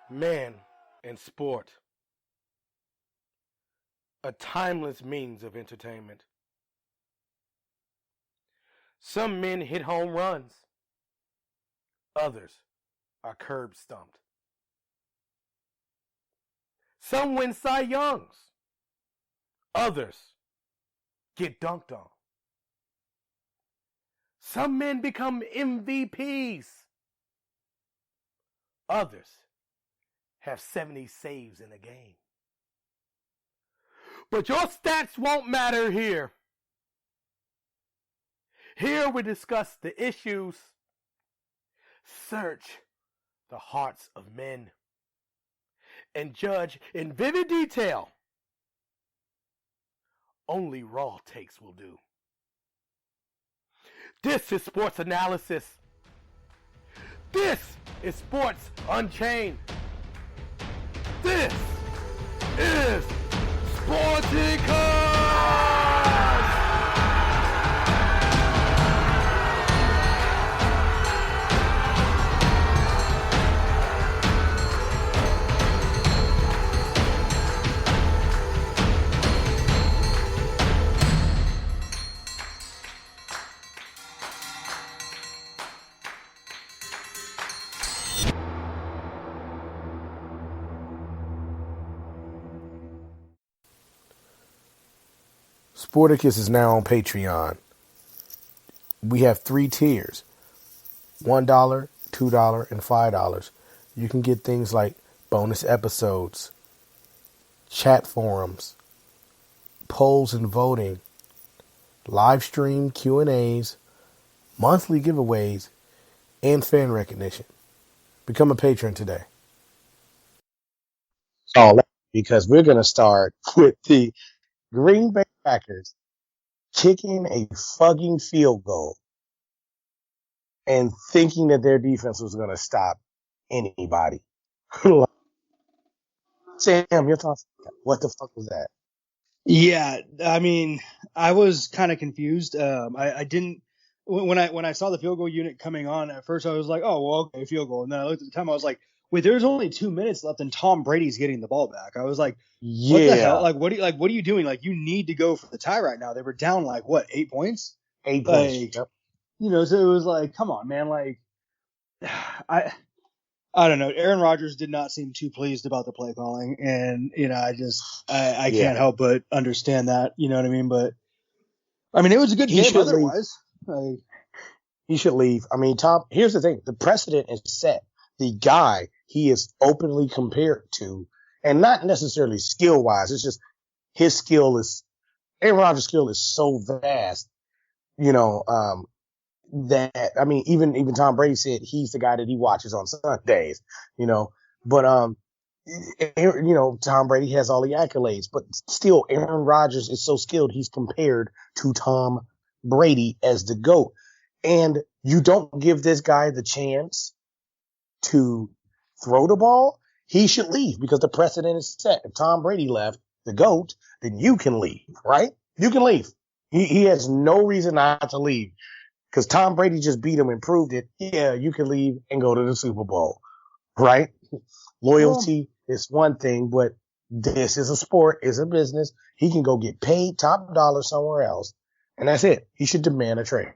Man and sport, a timeless means of entertainment. Some men hit home runs, others are curb stumped. Some win Cy Youngs, others get dunked on. Some men become MVPs, others have 70 saves in a game. But your stats won't matter here. Here we discuss the issues, search the hearts of men, and judge in vivid detail. Only raw takes will do. This is sports analysis. This is Sports Unchained. This is Sporticus! Sporticus is now on Patreon. We have 3 tiers, $1, $2, and $5. You can get things like bonus episodes, chat forums, polls and voting, live stream Q&As, monthly giveaways, and fan recognition. Become a patron today. All that because we're going to start with the Green Bay Packers kicking a fucking field goal and thinking that their defense was going to stop anybody. Sam, your thoughts? What the fuck was that? Yeah, I mean, I was kind of confused. I didn't when I saw the field goal unit coming on at first. I was like, oh well, okay, field goal. And then I looked at the time. I was like, wait, there's only 2 minutes left, and Tom Brady's getting the ball back. I was like, what the hell? Like, what are you doing? Like, you need to go for the tie right now. They were down like what, 8 points? 8 points. Yep. You know, so it was like, come on, man. Like, I don't know. Aaron Rodgers did not seem too pleased about the play calling, and you know, I can't help but understand that. You know what I mean? But I mean, it was a good game otherwise. He should leave. I mean, Tom. Here's the thing: the precedent is set. The guy he is openly compared to, and not necessarily skill wise. It's just his skill is Aaron Rodgers' skill is so vast. You know, that, I mean, even Tom Brady said he's the guy that he watches on Sundays, you know, but, you know, Tom Brady has all the accolades, but still Aaron Rodgers is so skilled. He's compared to Tom Brady as the GOAT, and you don't give this guy the chance to throw the ball. He should leave because the precedent is set. If Tom Brady left, the GOAT, then you can leave, right? You can leave. He has no reason not to leave. Because Tom Brady just beat him and proved it. Yeah, you can leave and go to the Super Bowl, right? Loyalty is one thing, but this is a sport, is a business. He can go get paid top dollar somewhere else, and that's it. He should demand a trade.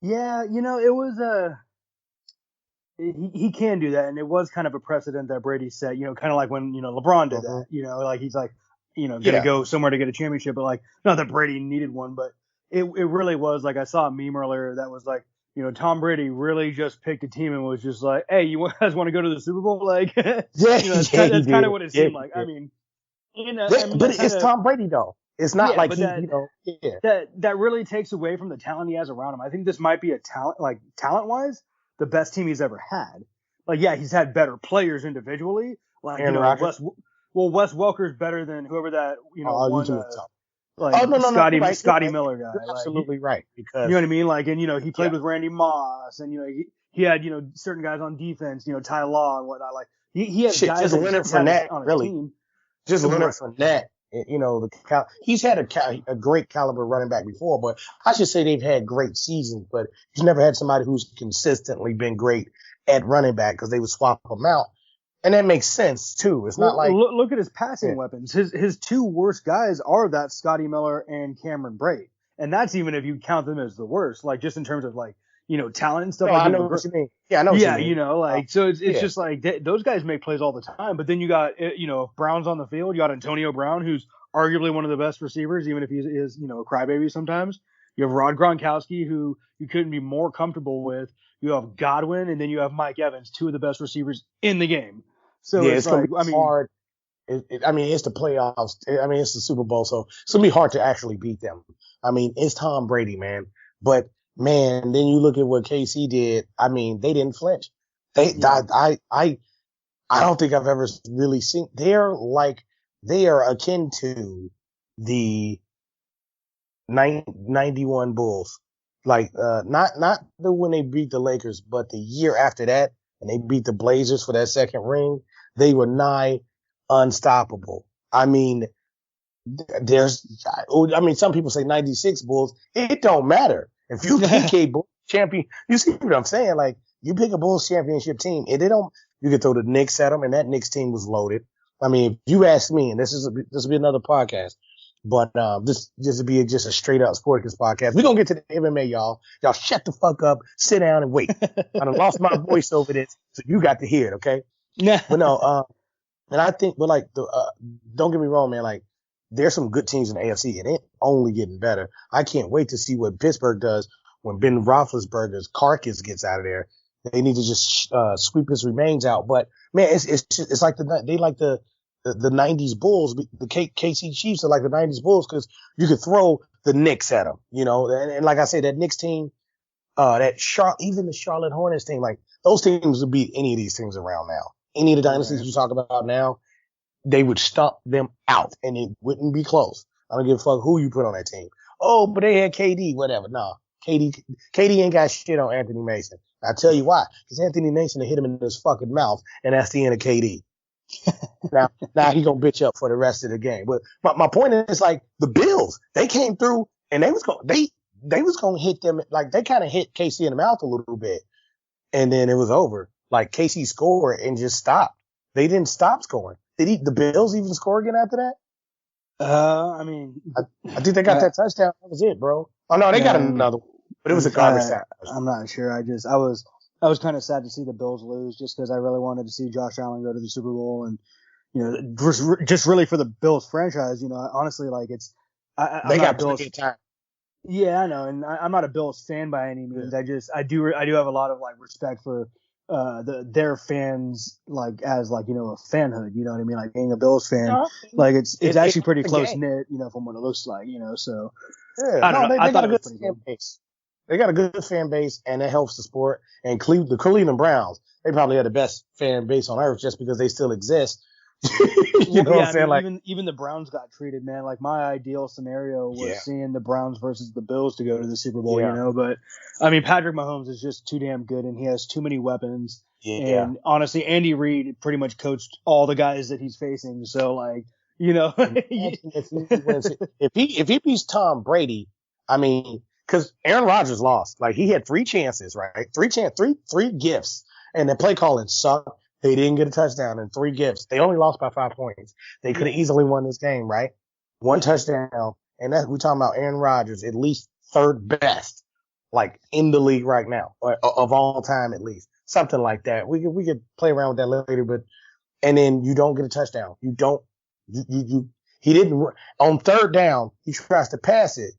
Yeah, you know, it was he can do that, and it was kind of a precedent that Brady set. You know, kind of like when LeBron did that. You know, like he's like gonna go somewhere to get a championship, but like not that Brady needed one, but. It really was like I saw a meme earlier that was like, Tom Brady really just picked a team and was just like, hey, you guys want to go to the Super Bowl? Like, that's kind of what it seemed like. I mean, but it's Tom Brady though. It's not like that really takes away from the talent he has around him. I think this might be a talent wise, the best team he's ever had. Like, yeah, he's had better players individually. Like, Wes Welker's better than whoever that Scotty Miller guy. You're absolutely right. Because you know what I mean? Like, and he played with Randy Moss, and he had certain guys on defense, Ty Law and whatnot. Like he had guys just Leonard Fournette, on really. Team. Just Leonard Fournette. He's had a great caliber running back before, but I should say they've had great seasons. But he's never had somebody who's consistently been great at running back because they would swap him out. And that makes sense too. It's not like look at his passing weapons. His two worst guys are that Scotty Miller and Cameron Brate, and that's even if you count them as the worst. Like just in terms of like talent and stuff. No, like I know what you mean. Yeah, I know. What you mean. Like so it's just like those guys make plays all the time. But then you got Brown's on the field. You got Antonio Brown, who's arguably one of the best receivers, even if he is a crybaby sometimes. You have Rod Gronkowski, who you couldn't be more comfortable with. You have Godwin, and then you have Mike Evans, two of the best receivers in the game. So it's like, gonna be hard. It's the playoffs. It's the Super Bowl, so it's gonna be hard to actually beat them. It's Tom Brady, man. But man, then you look at what KC did. They didn't flinch. I don't think I've ever really seen. They are akin to the 91 Bulls. Like, not the when they beat the Lakers, but the year after that, and they beat the Blazers for that second ring. They were nigh unstoppable. Some people say 96 Bulls. It don't matter. If you pick a Bulls champion, you see what I'm saying? Like, you pick a Bulls championship team, and you can throw the Knicks at them, and that Knicks team was loaded. If you ask me, and this will be another podcast, but this will be just a straight up Sportkins podcast. We're gonna get to the MMA, y'all. Y'all shut the fuck up, sit down, and wait. I done lost my voice over this, so you got to hear it, okay? Yeah. But no, and I think, but like don't get me wrong, man. Like, there's some good teams in the AFC, and it's only getting better. I can't wait to see what Pittsburgh does when Ben Roethlisberger's carcass gets out of there. They need to just sweep his remains out. But man, it's like the 90s Bulls. The KC Chiefs are like the 90s Bulls because you could throw the Knicks at them, and like I said, that Knicks team, even the Charlotte Hornets team, like those teams would beat any of these teams around now. Any of the dynasties you talk about now, they would stomp them out and it wouldn't be close. I don't give a fuck who you put on that team. Oh, but they had KD, whatever. No, KD ain't got shit on Anthony Mason. I'll tell you why. Because Anthony Mason hit him in his fucking mouth, and that's the end of KD. now he gonna bitch up for the rest of the game. But my point is, like, the Bills, they came through and they was gonna hit them, like they kind of hit KC in the mouth a little bit, and then it was over. Like, KC scored and just stopped. They didn't stop scoring. Did the Bills even score again after that? I think they got that touchdown. That was it, bro. Oh no, they got another one, but it was a garbage time. I'm not sure. I was kind of sad to see the Bills lose, just because I really wanted to see Josh Allen go to the Super Bowl, and just really for the Bills franchise. Honestly, like they got plenty of time. Yeah, I know, and I'm not a Bills fan by any means. Yeah. I do have a lot of like respect for their fans, like as like a fanhood. You know what I mean? Like being a Bills fan, like it's actually pretty close knit. From what it looks like. So yeah, I don't know. They got a good fan base. They got a good fan base, and it helps the sport. And the Cleveland Browns, they probably have the best fan base on earth just because they still exist. You know what I'm saying? Like, even the Browns got treated, man. Like, my ideal scenario was seeing the Browns versus the Bills to go to the Super Bowl, But Patrick Mahomes is just too damn good, and he has too many weapons. Yeah. And honestly, Andy Reid pretty much coached all the guys that he's facing. So, like, if he beats Tom Brady, because Aaron Rodgers lost. Like, he had 3 chances, right? 3 gifts, and the play calling sucked. They didn't get a touchdown and 3 gifts. They only lost by 5 points. They could have easily won this game, right? 1 touchdown, and we're talking about Aaron Rodgers, at least 3rd best, like, in the league right now, or of all time at least, something like that. We could play around with that later, and then you don't get a touchdown. He didn't on 3rd down. He tries to pass it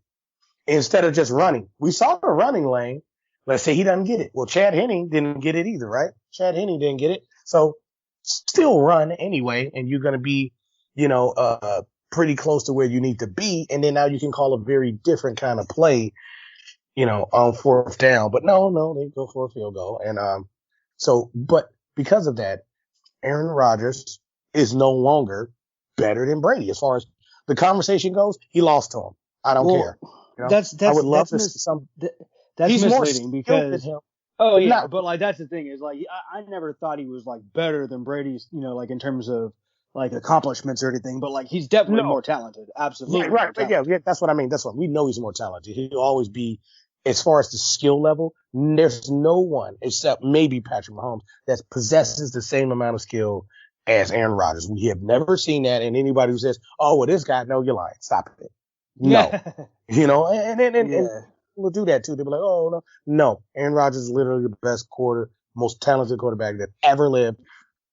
instead of just running. We saw the running lane. Let's say he doesn't get it. Well, Chad Henne didn't get it either, right? Chad Henne didn't get it. So still run anyway, and you're going to be, pretty close to where you need to be. And then now you can call a very different kind of play, on 4th down. But no, they go for a field goal. And, but because of that, Aaron Rodgers is no longer better than Brady. As far as the conversation goes, he lost to him. I don't care. I would love to see some. That's he's misleading more because than him. Oh yeah, but like that's the thing is like I never thought he was like better than Brady's, like in terms of like accomplishments or anything. But like he's definitely more talented. Absolutely, right. Yeah, that's what I mean. That's what we know. He's more talented. He'll always be as far as the skill level, there's no one except maybe Patrick Mahomes that possesses the same amount of skill as Aaron Rodgers. We have never seen that. And anybody who says, "Oh, well, this guy," no, you're lying. Stop it. No, and we'll do that too. They'll be like, "Oh no." Aaron Rodgers is literally the best most talented quarterback that ever lived.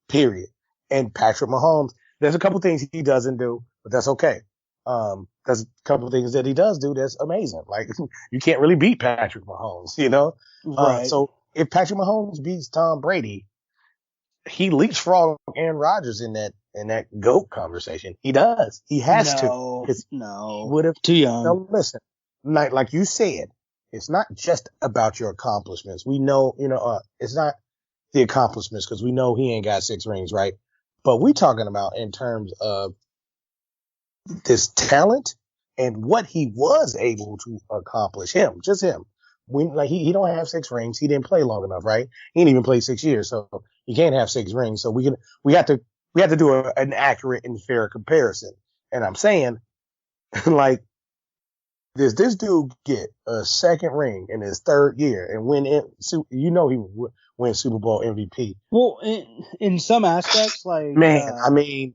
Period. And Patrick Mahomes, there's a couple things he doesn't do, but that's okay. There's a couple things that he does do that's amazing. Like, you can't really beat Patrick Mahomes, you know? Right. So if Patrick Mahomes beats Tom Brady, he leapfrogs Aaron Rodgers in that GOAT conversation. He does. He has to. No. He would have. Too young. No, listen, like you said, it's not just about your accomplishments. We know, it's not the accomplishments because we know he ain't got 6 rings, right? But we talking about in terms of this talent and what he was able to accomplish. Just him. He don't have 6 rings. He didn't play long enough, right? He didn't even play 6 years, so he can't have 6 rings. So we have to do an accurate and fair comparison. And I'm saying, like, does this dude get a 2nd ring in his 3rd year and win it? He would win Super Bowl MVP. Well, in some aspects, like, man, I mean,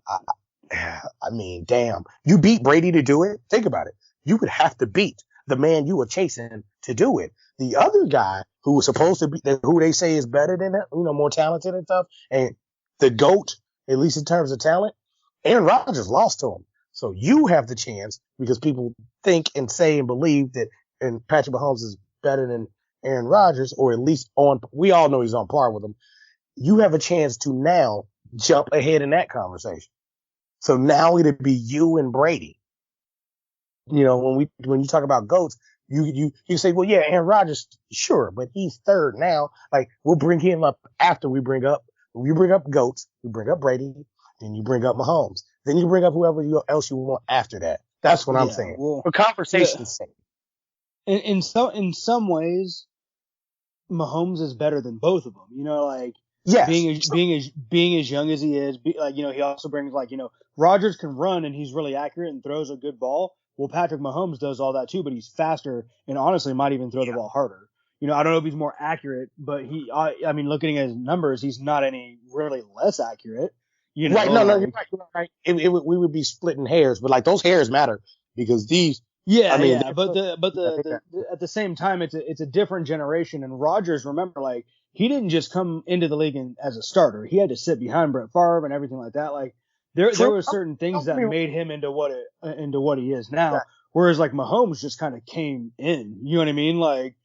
damn, you beat Brady to do it. Think about it. You would have to beat the man you were chasing to do it. The other guy who was supposed to be, who they say is better than that, more talented and stuff, and the GOAT, at least in terms of talent, Aaron Rodgers lost to him. So you have the chance, because people think and say and believe that and Patrick Mahomes is better than Aaron Rodgers, or at least we all know he's on par with him. You have a chance to now jump ahead in that conversation. So now it'd be you and Brady. When you talk about GOATs, you say, well, yeah, Aaron Rodgers, sure, but he's 3rd now. Like, we'll bring him up after you bring up GOATs, we bring up Brady, then you bring up Mahomes, then you bring up whoever else you want after that. That's what I'm saying. Well, for conversation's sake. In some ways, Mahomes is better than both of them. Like, yes. being as young as he is, he also brings, Rodgers can run and he's really accurate and throws a good ball. Well, Patrick Mahomes does all that too, but he's faster and honestly might even throw the ball harder. I don't know if he's more accurate, but looking at his numbers, he's not any really less accurate. Right? No, you're right. We would be splitting hairs, but like those hairs matter because these. Yeah, but at the same time, it's a different generation. And Rodgers, remember, like, he didn't just come into the league as a starter. He had to sit behind Brett Favre and everything like that. Like, there were certain things that made him into what he is now. Right. Whereas, like, Mahomes just kind of came in. You know what I mean? Like,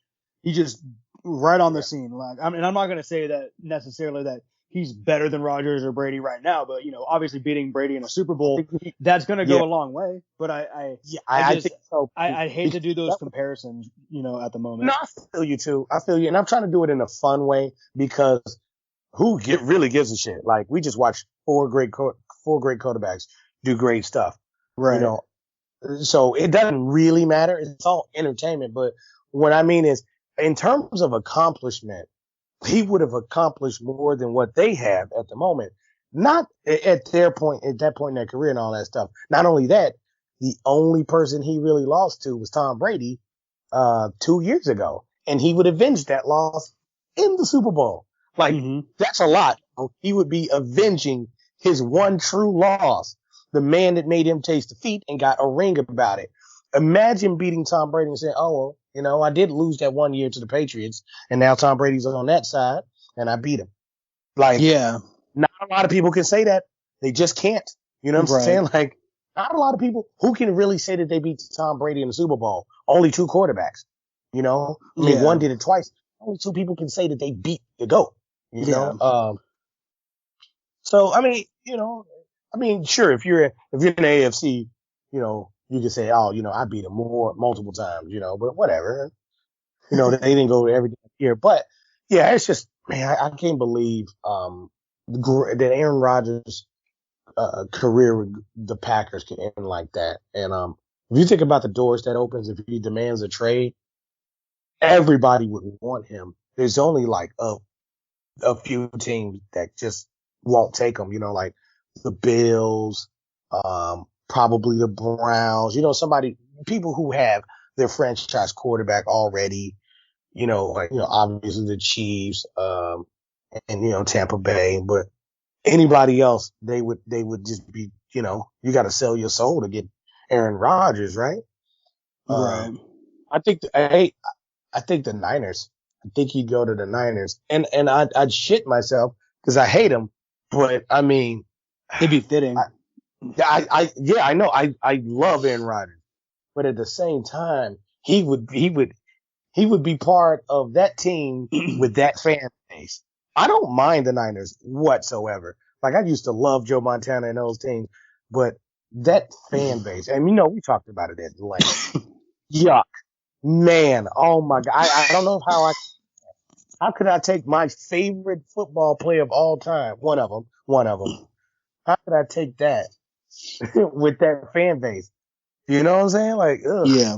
he just right on the scene. Like, I'm not going to say that necessarily that he's better than Rodgers or Brady right now, but obviously beating Brady in a Super Bowl, that's going to go a long way. But I think so. I hate to do those comparisons, at the moment. No, I feel you too. I feel you, and I'm trying to do it in a fun way because who really gives a shit? Like, we just watched 4 great quarterbacks do great stuff, right? So it doesn't really matter. It's all entertainment. But what I mean is, in terms of accomplishment, he would have accomplished more than what they have at the moment. Not at that point in their career and all that stuff. Not only that, the only person he really lost to was Tom Brady 2 years ago. And he would avenge that loss in the Super Bowl. Like, That's a lot. He would be avenging his one true loss. The man that made him taste defeat and got a ring about it. Imagine beating Tom Brady and saying, oh, well, I did lose that 1 year to the Patriots, and now Tom Brady's on that side, and I beat him. Like, not a lot of people can say that. They just can't. You know what I'm saying? Like, not a lot of people who can really say that they beat Tom Brady in the Super Bowl. Only 2 quarterbacks. One did it twice. Only 2 people can say that they beat the GOAT. You know? So, sure, if you're in the AFC, you can say, oh, I beat him multiple times, but whatever. They didn't go every year. But, yeah, it's just, man, I can't believe that Aaron Rodgers' career with the Packers can end like that. And if you think about the doors that opens, if he demands a trade, everybody would want him. There's only like a few teams that just won't take him, like the Bills, probably the Browns, people who have their franchise quarterback already, Obviously the Chiefs, and Tampa Bay, but anybody else, they would just be, you got to sell your soul to get Aaron Rodgers, right? Right. I think the Niners. I think he'd go to the Niners, and I'd shit myself because I hate him, but I mean, it'd be fitting. I know. I love Aaron Rodgers, but at the same time, he would be part of that team with that fan base. I don't mind the Niners whatsoever. Like, I used to love Joe Montana and those teams, but that fan base, and we talked about it at length. Yuck, man. Oh my God. I don't know how could I take my favorite football player of all time? One of them. How could I take that with that fan base? You know what I'm saying? Like, ugh. Yeah.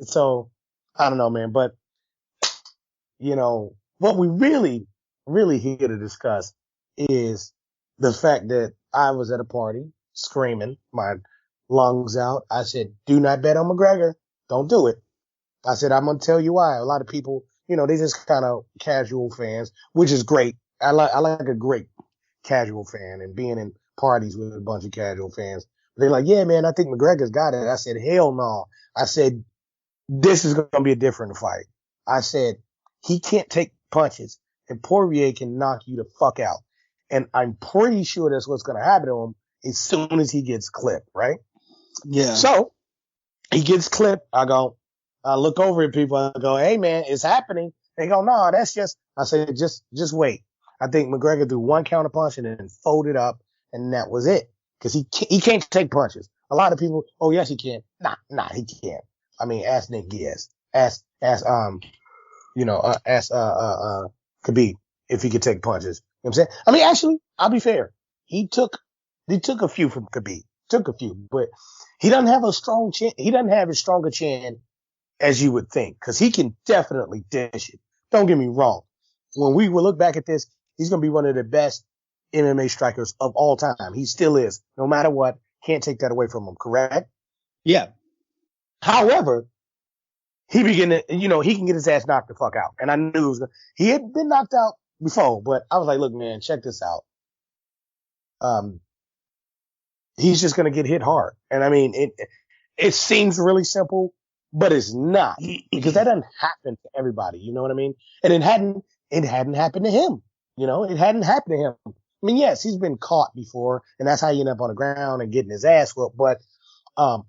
So, I don't know, man, but what we really, really here to discuss is the fact that I was at a party screaming my lungs out. I said, do not bet on McGregor. Don't do it. I said, I'm going to tell you why. A lot of people, they just kind of casual fans, which is great. I like a great casual fan and being in parties with a bunch of casual fans. But they're like, yeah, man, I think McGregor's got it. I said, hell no. I said, this is going to be a different fight. I said, he can't take punches and Poirier can knock you the fuck out. And I'm pretty sure that's what's going to happen to him as soon as he gets clipped, right? Yeah. So he gets clipped. I look over at people. I go, hey, man, it's happening. They go, no, that's just, I said, just wait. I think McGregor threw one counter punch and then folded up, and that was it. Because he can't take punches. A lot of people, oh, yes, he can. Nah, he can't. I mean, ask Nick Diaz. Ask Khabib if he could take punches. You know what I'm saying? I mean, actually, I'll be fair. He took a few from Khabib. Took a few, but he doesn't have a strong chin. He doesn't have as strong a chin as you would think, because he can definitely dish it. Don't get me wrong. When we will look back at this, he's going to be one of the best MMA strikers of all time. He still is. No matter what, can't take that away from him, correct? Yeah. However, he can get his ass knocked the fuck out. And I knew he had been knocked out before, but I was like, look, man, check this out. He's just going to get hit hard. And I mean, it seems really simple, but it's not, because that doesn't happen to everybody. You know what I mean? And it hadn't happened to him. It hadn't happened to him. I mean, yes, he's been caught before, and that's how he ended up on the ground and getting his ass whooped. But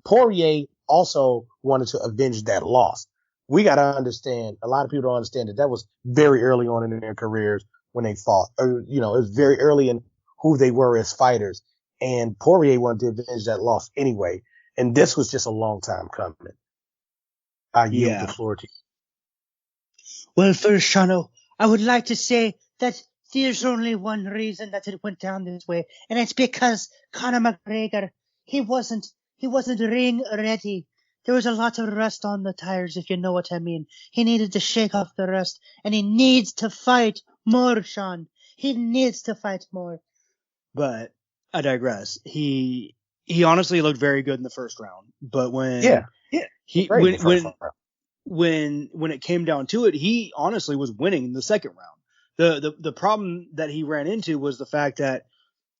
Poirier also wanted to avenge that loss. We got to understand, a lot of people don't understand that was very early on in their careers when they fought. Or, it was very early in who they were as fighters. And Poirier wanted to avenge that loss anyway. And this was just a long time coming. I yield the floor to you. Well, first, Shano, I would like to say that there's only one reason that it went down this way, and it's because Conor McGregor, he wasn't ring ready. There was a lot of rust on the tires, if you know what I mean. He needed to shake off the rust, and he needs to fight more, Sean. He needs to fight more. But I digress. He honestly looked very good in the first round, but when it came down to it, he honestly was winning in the second round. The problem that he ran into was the fact that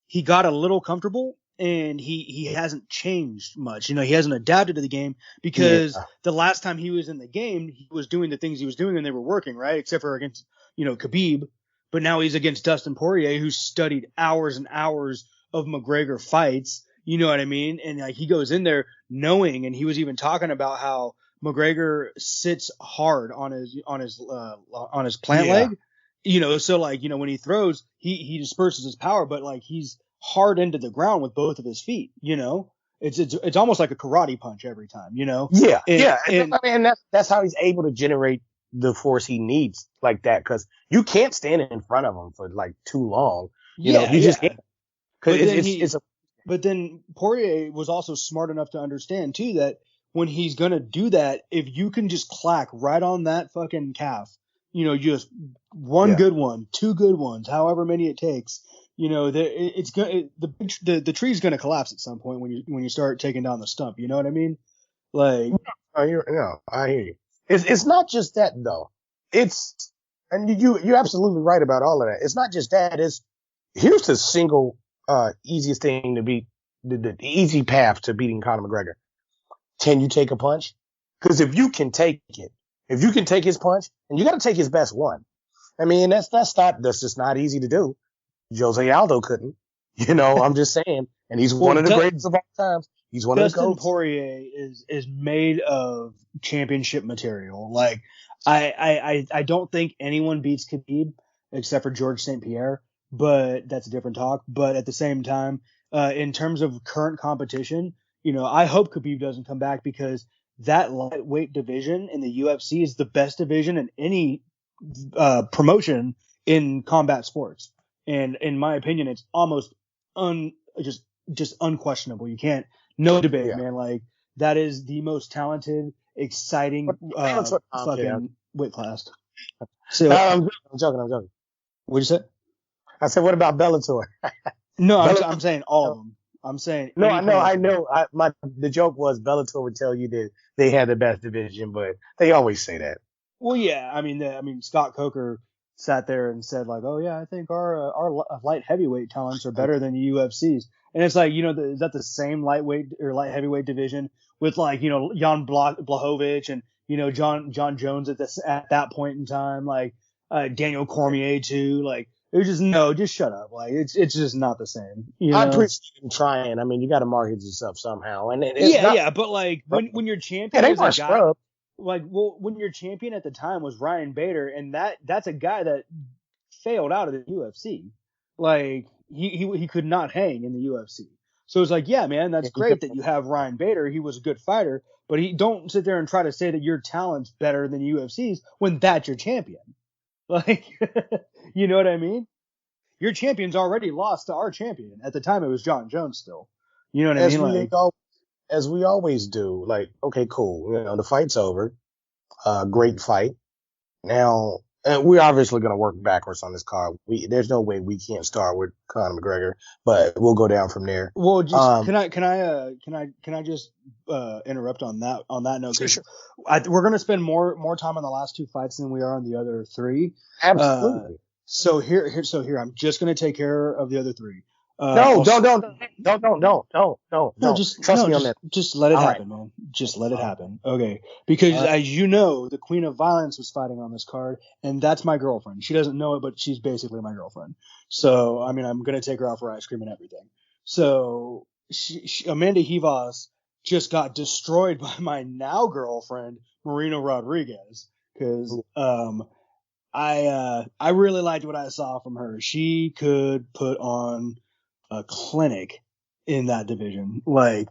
he got a little comfortable and he hasn't changed much. He hasn't adapted to the game, because the last time he was in the game, he was doing the things he was doing and they were working, right? Except for against, Khabib. But now he's against Dustin Poirier, who studied hours and hours of McGregor fights. You know what I mean? And like, he goes in there knowing, and he was even talking about how McGregor sits hard on his plant leg. So like, when he throws, he disperses his power, but like, he's hard into the ground with both of his feet. It's almost like a karate punch every time. And that's how he's able to generate the force he needs like that, because you can't stand in front of him for like too long. Just can't. But then Poirier was also smart enough to understand too that when he's gonna do that, if you can just clack right on that fucking calf, just one good one, two good ones, however many it takes, the tree's gonna collapse at some point when you start taking down the stump. You know what I mean? Like, I hear you. It's not just that though. and you're absolutely right about all of that. It's not just that. Here's the single easiest thing to beat, the easy path to beating Conor McGregor. Can you take a punch? Because if you can take his punch, and you got to take his best one. I mean, that's just not easy to do. Jose Aldo couldn't. I'm just saying. And he's one of the greatest of all time. He's one of the Dustin GOATs. Poirier is made of championship material. Like, I don't think anyone beats Khabib except for George St. Pierre, but that's a different talk. But at the same time, in terms of current competition, I hope Khabib doesn't come back, because that lightweight division in the UFC is the best division in any promotion in combat sports. And in my opinion, it's almost just unquestionable. You can't, no debate, man. Like, that is the most talented, exciting fucking weight class. So I'm joking. What'd you say? I said, what about Bellator? No, I'm saying all of them. I'm saying no, I know. The joke was Bellator would tell you that they had the best division, but they always say that. Well, yeah. I mean, Scott Coker sat there and said, like, oh yeah, I think our light heavyweight talents are better than the UFC's. And it's like, is that the same lightweight or light heavyweight division with, like, Jan Blachowicz and, John Jones at that point in time, like, Daniel Cormier too. Like, it was just shut up. Like, it's just not the same. I appreciate him trying. I mean, you got to market yourself somehow. And but like when your champion is a guy, like, well, when your champion at the time was Ryan Bader, and that's a guy that failed out of the UFC. Like, he could not hang in the UFC. So it's like, yeah, man, that's great that you have Ryan Bader. He was a good fighter, but don't sit there and try to say that your talent's better than UFC's when that's your champion. Like, you know what I mean? Your champion's already lost to our champion. At the time, it was John Jones still. You know what I mean? As we always do. Like, okay, cool. The fight's over. Great fight. Now, we're obviously going to work backwards on this card. There's no way we can't start with Conor McGregor, but we'll go down from there. Well, just can I just interrupt on that note? Sure. We're going to spend more time on the last two fights than we are on the other three. Absolutely. So here, I'm just going to take care of the other three. Don't. Trust me on that. Just let it happen, man. Just let it happen. Okay. Because as you know, the Queen of Violence was fighting on this card, and that's my girlfriend. She doesn't know it, but she's basically my girlfriend. So, I mean, I'm going to take her out for ice cream and everything. So, Amanda Ribas just got destroyed by my now girlfriend, Marina Rodriguez. Because, I really liked what I saw from her. She could put on a clinic in that division. Like,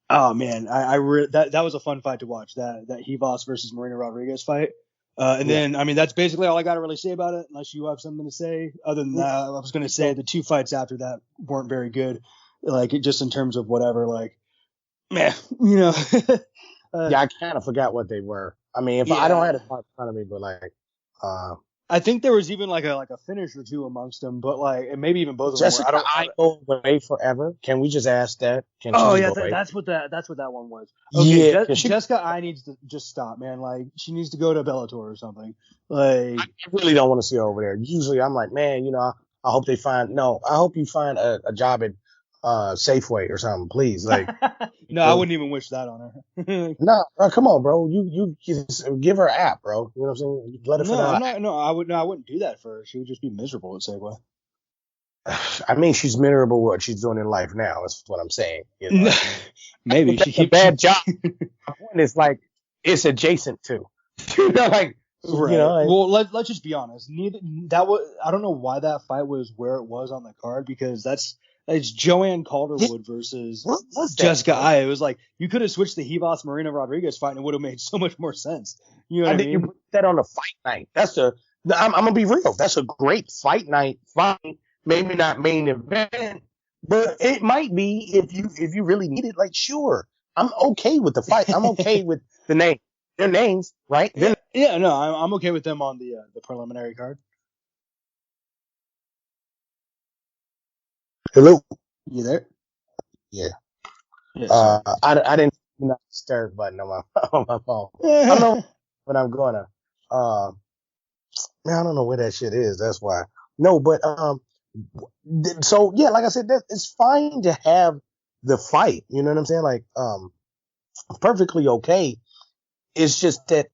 oh man, that was a fun fight to watch. That Ribas versus Marina Rodriguez fight. Then, I mean, that's basically all I got to really say about it, unless you have something to say. Other than that, I was going to say the two fights after that weren't very good. Like, just in terms of whatever, like, man, yeah, I kind of forgot what they were. I mean, I don't have it in front of me, but like, I think there was even like a finish or two amongst them, but like, and maybe even both of them. Jessica, I go away forever. Can we just ask that? That's what that one was. Okay, yeah, Jessica I needs to just stop, man. Like, she needs to go to Bellator or something. Like, I really don't want to see her over there. Usually, I'm like, man, I hope they find. No, I hope you find a job at Safeway or something, please. Like, no, I wouldn't even wish that on her. No, bro, come on, bro. You just give her an app, bro. You know what I'm saying? Let her I wouldn't do that for her. She would just be miserable at Safeway. I mean, she's miserable what she's doing in life now. That's what I'm saying. Maybe she keeps a bad job. My point is, like, it's adjacent to. Like, right. Well, let's just be honest. I don't know why that fight was where it was on the card, because it's Joanne Calderwood versus Jessica Eye. It was like, you could have switched the Ribas Marina Rodriguez fight and it would have made so much more sense. You know what I mean? You put that on a fight night. I'm gonna be real. That's a great fight night fight. Maybe not main event, but it might be if you really need it. Like, sure, I'm okay with the fight. I'm okay with the name. Their names, right? Yeah, no, I'm okay with them on the preliminary card. Hello. You there? Yeah. I didn't see the stir button on my phone. I don't know, but I'm gonna. Man, I don't know where that shit is. That's why. No, but so yeah, like I said, it's fine to have the fight. You know what I'm saying? Like, perfectly okay. It's just that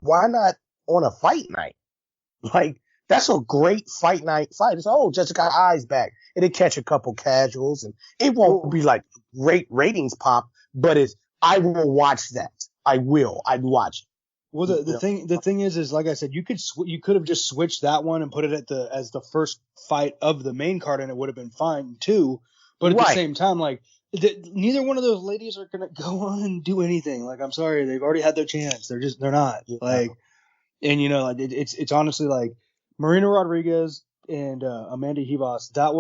why not on a fight night? Like, that's a great fight night fight. It's, oh, Jessica Eye's back. It'll catch a couple casuals, and it won't be like great ratings pop, but I will watch that. I'd watch it. Well, the thing is like I said, you could have just switched that one and put it as the first fight of the main card, and it would have been fine too. But at the same time, like neither one of those ladies are gonna go on and do anything. Like, I'm sorry, they've already had their chance. They're not like, and like it's honestly like Marina Rodriguez and Amanda Ribas. That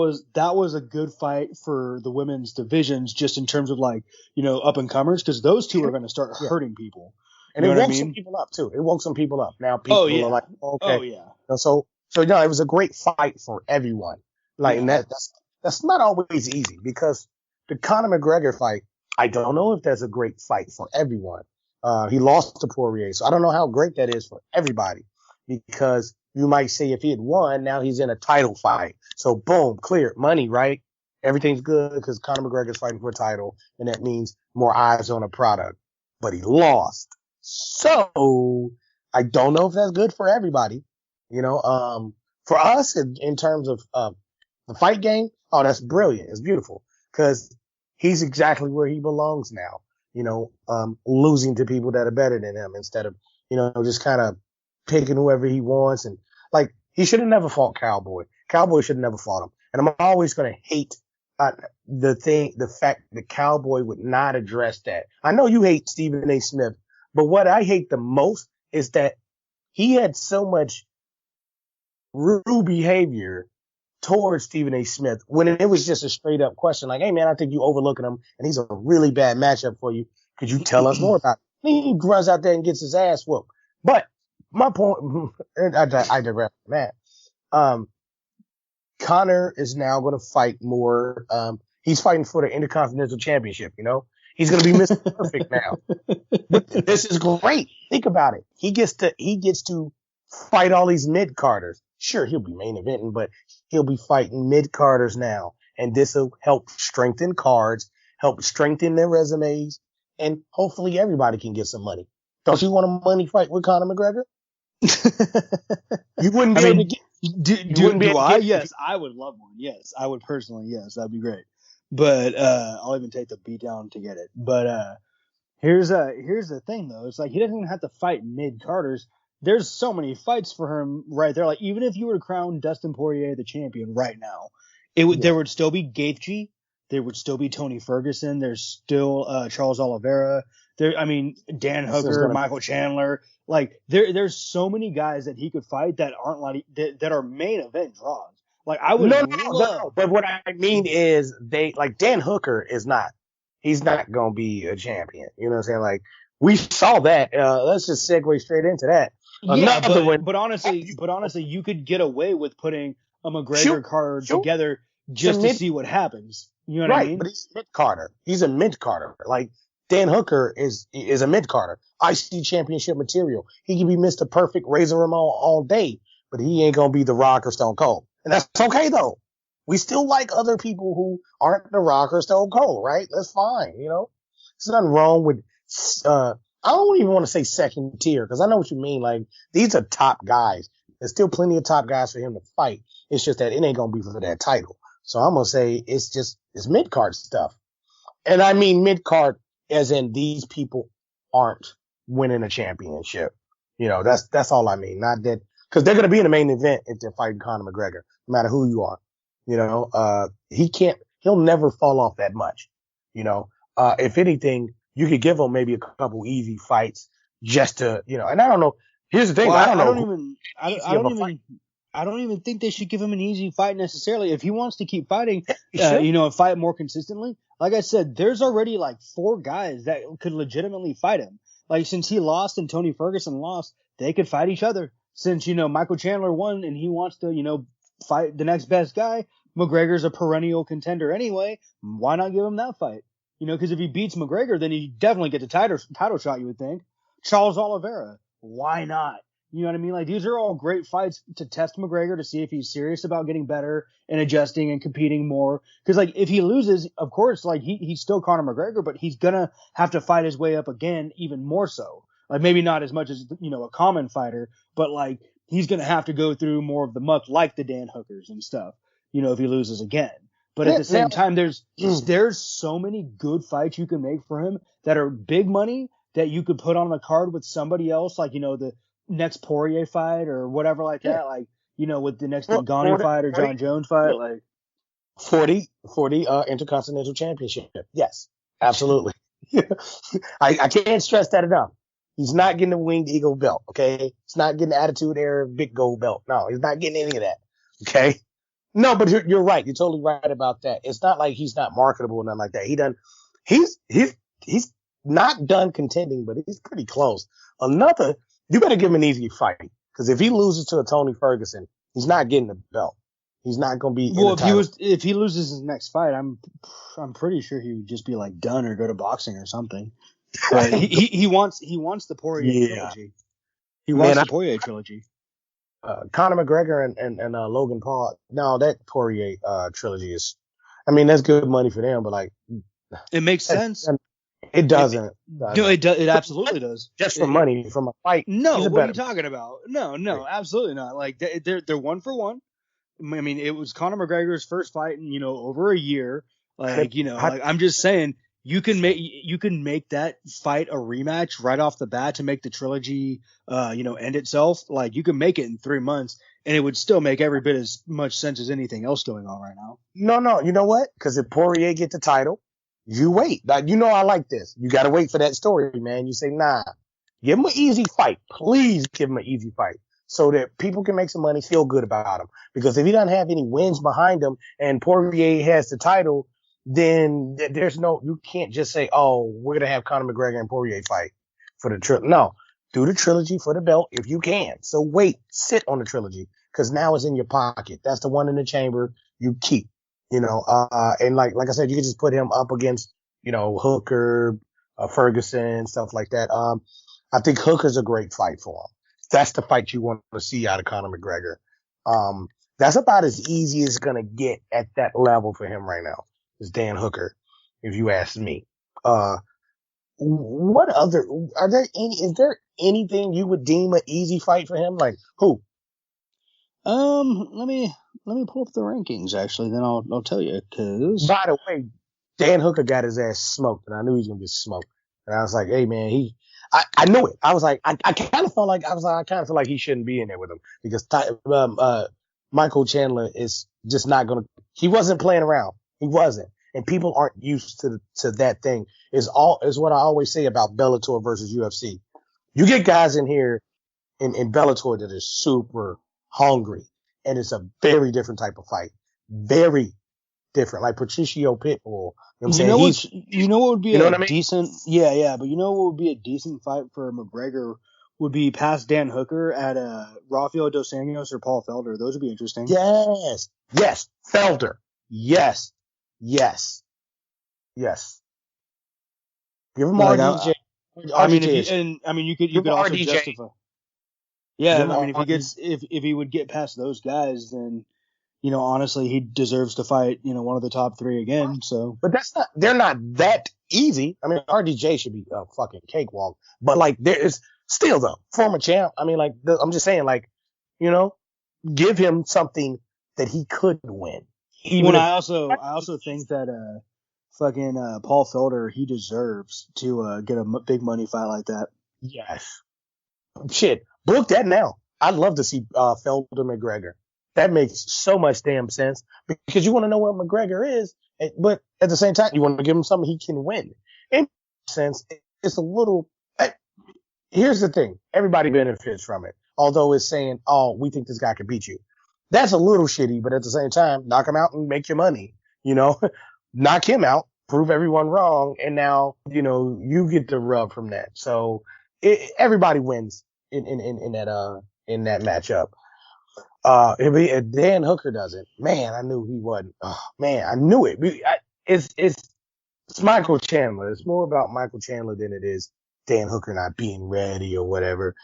was a good fight for the women's divisions, just in terms of like up and comers, because those two are gonna start hurting people. And it woke some people up too. It woke some people up. Now people are like, okay. Oh yeah. So it was a great fight for everyone. Like, and that's not always easy, because the Conor McGregor fight, I don't know if that's a great fight for everyone. He lost to Poirier, so I don't know how great that is for everybody, because you might say if he had won, now he's in a title fight. So boom, clear money, right? Everything's good because Conor McGregor's fighting for a title, and that means more eyes on a product. But he lost. So I don't know if that's good for everybody, for us in terms of, the fight game. Oh, that's brilliant. It's beautiful, because he's exactly where he belongs now, losing to people that are better than him instead of, just kind of picking whoever he wants. And like, he should have never fought Cowboy. Cowboy should have never fought him. And I'm always going to hate the fact that Cowboy would not address that. I know you hate Stephen A. Smith, but what I hate the most is that he had so much rude behavior towards Stephen A. Smith when it was just a straight up question. Like, hey man, I think you overlooking him and he's a really bad matchup for you. Could you tell us more about it? He runs out there and gets his ass whooped. But my point, I digress from that. Conor is now going to fight more. He's fighting for the Intercontinental Championship, He's going to be Mr. Perfect now. But this is great. Think about it. He gets to fight all these mid-carders. Sure, he'll be main eventing, but he'll be fighting mid-carders now. And this will help strengthen cards, help strengthen their resumes, and hopefully everybody can get some money. Don't you want a money fight with Conor McGregor? You wouldn't be able to get. Do I? Yes, I would love one. Yes, I would personally. Yes, that'd be great. But I'll even take the beat down to get it. But here's the thing though. It's like he doesn't even have to fight mid carders. There's so many fights for him right there. Like, even if you were to crown Dustin Poirier the champion right now, there would still be Gaethje. There would still be Tony Ferguson. There's still Charles Oliveira. Dan Hooker, Michael Chandler. Like, there's so many guys that he could fight that aren't like that are main event draws. Like, I would no. But what I mean is Dan Hooker is not. He's not gonna be a champion. You know what I'm saying? Like, we saw that. Let's just segue straight into that. But honestly, you could get away with putting a McGregor card together just to see what happens. You know what I mean? But he's mid-carder. He's a mid-carder. Like, Dan Hooker is a mid-carder. IC championship material. He can be Mr. Perfect, Razor Ramon all day, but he ain't gonna be The Rock or Stone Cold. And that's okay though. We still like other people who aren't The Rock or Stone Cold, right? That's fine, There's nothing wrong with, I don't even want to say second tier, because I know what you mean. Like, these are top guys. There's still plenty of top guys for him to fight. It's just that it ain't gonna be for that title. So I'm gonna say it's mid-card stuff. And I mean mid-card as in these people aren't winning a championship. That's all I mean. Not that, because they're gonna be in the main event if they're fighting Conor McGregor, no matter who you are. He'll never fall off that much. If anything, you could give him maybe a couple easy fights just to, and I don't know. Here's the thing. Well, I don't even think they should give him an easy fight necessarily. If he wants to keep fighting, and fight more consistently, like I said, there's already like 4 guys that could legitimately fight him. Like, since he lost and Tony Ferguson lost, they could fight each other. Since, Michael Chandler won and he wants to, fight the next best guy, McGregor's a perennial contender anyway. Why not give him that fight? Because if he beats McGregor, then he definitely gets a title shot, you would think. Charles Oliveira, why not? You know what I mean? Like, these are all great fights to test McGregor to see if he's serious about getting better and adjusting and competing more. Because, like, if he loses, of course, like, he's still Conor McGregor, but he's going to have to fight his way up again even more so. Like, maybe not as much as, you know, a common fighter, but, like, he's going to have to go through more of the muck like the Dan Hookers and stuff, you know, if he loses again. But at the same time, there's so many good fights you can make for him that are big money that you could put on the card with somebody else, like, you know, the next Poirier fight or whatever like that, like, you know, with the next Ngannou fight or John Jones fight, like 40 Intercontinental Championship. Yes, absolutely. I can't stress that enough. He's not getting the Winged Eagle belt, okay? He's not getting the Attitude Era Big Gold belt. No, he's not getting any of that, okay? No, but you're right. You're totally right about that. It's not like he's not marketable or nothing like that. He's not done contending, but he's pretty close. You better give him an easy fight, because if he loses to a Tony Ferguson, he's not getting the belt. He's not going to be. Well, if he loses his next fight, I'm pretty sure he would just be like done or go to boxing or something. But he wants the Poirier trilogy. He wants the Poirier trilogy. Conor McGregor and Logan Paul. No, that Poirier trilogy is. I mean, that's good money for them, but like, it makes sense. It doesn't. No, it does. It absolutely does. Just for money, from a fight. No, what are you talking about? No, absolutely not. Like, they're one for one. I mean, it was Conor McGregor's first fight in, you know, over a year. Like, you know, like, I'm just saying, you can make that fight a rematch right off the bat to make the trilogy, you know, end itself. Like, you can make it in 3 months, and it would still make every bit as much sense as anything else going on right now. No, you know what? Because if Poirier get the title, you wait. Like, you know, I like this. You got to wait for that story, man. You say, nah, give him an easy fight. Please give him an easy fight so that people can make some money, feel good about him. Because if he doesn't have any wins behind him and Poirier has the title, then you can't just say, oh, we're going to have Conor McGregor and Poirier fight for the trilogy. No, do the trilogy for the belt if you can. So sit on the trilogy, because now it's in your pocket. That's the one in the chamber you keep. You know, and like I said, you can just put him up against, you know, Hooker, Ferguson, stuff like that. I think Hooker's a great fight for him. That's the fight you want to see out of Conor McGregor. That's about as easy as it's going to get at that level for him right now, is Dan Hooker, if you ask me. Is there anything you would deem an easy fight for him? Like who? Let me pull up the rankings, actually, then I'll tell you. Cause by the way, Dan Hooker got his ass smoked, and I knew he was gonna get smoked. And I was like, hey man, I knew it. I was like, I kind of felt like I kind of feel like he shouldn't be in there with him, because Michael Chandler is just not gonna. He wasn't playing around. He wasn't, and people aren't used to that thing. Is what I always say about Bellator versus UFC. You get guys in here in Bellator that are super hungry, and it's a very different type of fight. Very different. Like Patricio Pitbull. You know what would be decent? Yeah. But you know what would be a decent fight for McGregor would be past Dan Hooker at Rafael Dos Anjos or Paul Felder. Those would be interesting. Yes. Felder. Yes. Give him RDJ. You could also justify. Yeah, I mean, if he would get past those guys, then, you know, honestly, he deserves to fight, you know, one of the top three again. So, but they're not that easy. I mean, RDJ should be a fucking cakewalk, but like, there is still though, former champ. I mean, like, I'm just saying, like, you know, give him something that he could win. I also think that Paul Felder, he deserves to get a big money fight like that. Yes. Shit. Book that now. I'd love to see Felder McGregor. That makes so much damn sense, because you want to know what McGregor is, but at the same time, you want to give him something he can win. In sense, it's a little. Here's the thing: everybody benefits from it. Although it's saying, "Oh, we think this guy can beat you," that's a little shitty. But at the same time, knock him out and make your money. You know, knock him out, prove everyone wrong, and now you know you get the rub from that. So everybody wins in that matchup. If Dan Hooker doesn't, man, I knew he wasn't. Oh, man, I knew it. It's Michael Chandler. It's more about Michael Chandler than it is Dan Hooker not being ready or whatever.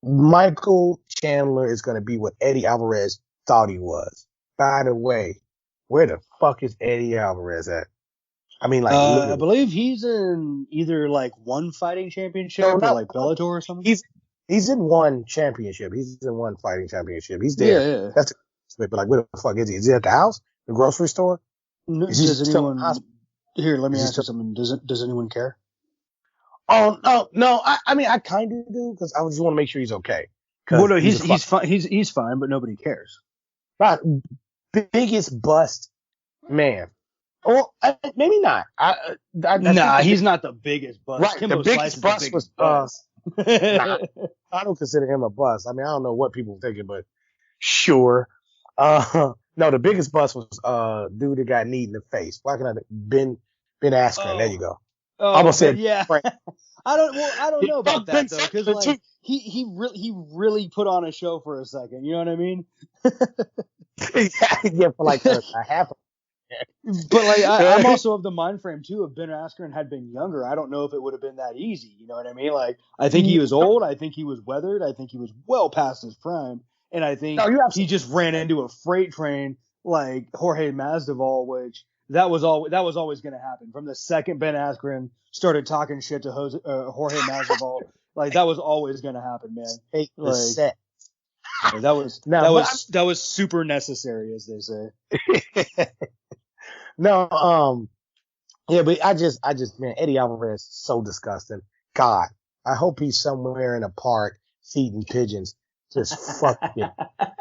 Michael Chandler is going to be what Eddie Alvarez thought he was. By the way, where the fuck is Eddie Alvarez at? I mean, like, I literally. believe he's in either like one fighting championship No, or not like Bellator or something. He's in one championship. He's in one fighting championship. He's Yeah, there. yeah. That's but like, where the fuck is he? Is he at the house? The grocery store? No, Is he does still in anyone the hospital? here? Let me Is he ask you still- something. Does anyone care? Oh no. I mean, I kind of do because I just want to make sure he's okay. 'Cause Well, no, a he's fine. He's fine, but nobody cares. Right, biggest bust, man. Or maybe not. I Nah, think he's not the biggest bust. Right, Kimbo the biggest Slice is bust the was biggest bust. nah, I don't consider him a bust. I mean, I don't know what people are thinking, but sure. No, the biggest bust was dude that got kneed in the face. Why can I Ben Askren? There you go. Oh, Almost said yeah. Frank. I don't know about Ben that though, because Askren, like he really put on a show for a second. You know what I mean? Yeah, for like a half. But like I'm also of the mind frame too. If Ben Askren had been younger, I don't know if it would have been that easy. You know what I mean? Like I think he was old. I think he was weathered. I think he was well past his prime, and I think he just ran into a freight train like Jorge Masvidal, which that was always going to happen. From the second Ben Askren started talking shit to Jorge Masvidal, like that was always going to happen, man. Take the set. That was super necessary, as they say. No, yeah, but I just, man, Eddie Alvarez is so disgusting. God, I hope he's somewhere in a park feeding pigeons, just fucking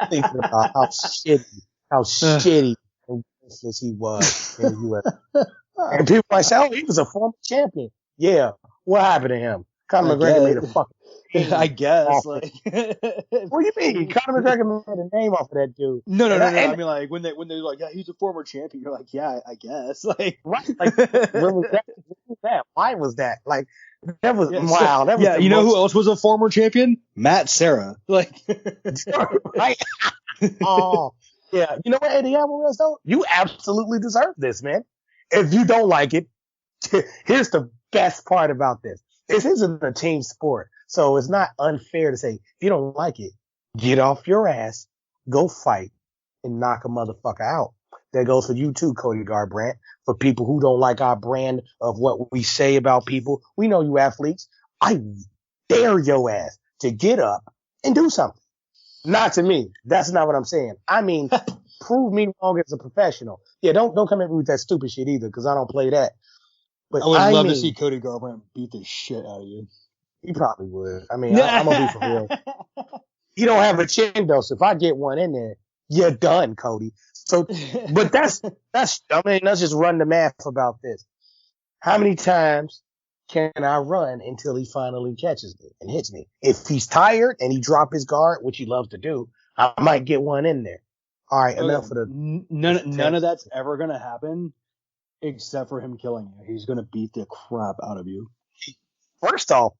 thinking about how shitty and worthless he was in the U.S. And people might say, oh, he was a former champion. Yeah, what happened to him? Conor McGregor made a fucking I guess. Like, what do you mean? Conor McGregor made a name off of that dude. No. I mean, like when they're like, yeah, he's a former champion. You're like, yeah, I guess. Like, right? Like, where was that? Why was that? Like, that was wow. That was you know who else was a former champion? Matt Serra. Like, right? Oh, yeah. You know what, Eddie Alvarez though? You absolutely deserve this, man. If you don't like it, here's the best part about this. This isn't a team sport. So it's not unfair to say, if you don't like it, get off your ass, go fight, and knock a motherfucker out. That goes for you too, Cody Garbrandt. For people who don't like our brand of what we say about people, we know you athletes. I dare your ass to get up and do something. Not to me. That's not what I'm saying. I mean, prove me wrong as a professional. Yeah, don't come at me with that stupid shit either, because I don't play that. But I would love to see Cody Garbrandt beat the shit out of you. He probably would. I mean, I'm gonna be for real. You don't have a chin though, so if I get one in there, you're done, Cody. So, but that's. I mean, let's just run the math about this. How many times can I run until he finally catches me and hits me? If he's tired and he drop his guard, which he loves to do, I might get one in there. All right, enough of the. None of that's ever gonna happen, except for him killing you. He's gonna beat the crap out of you. First off,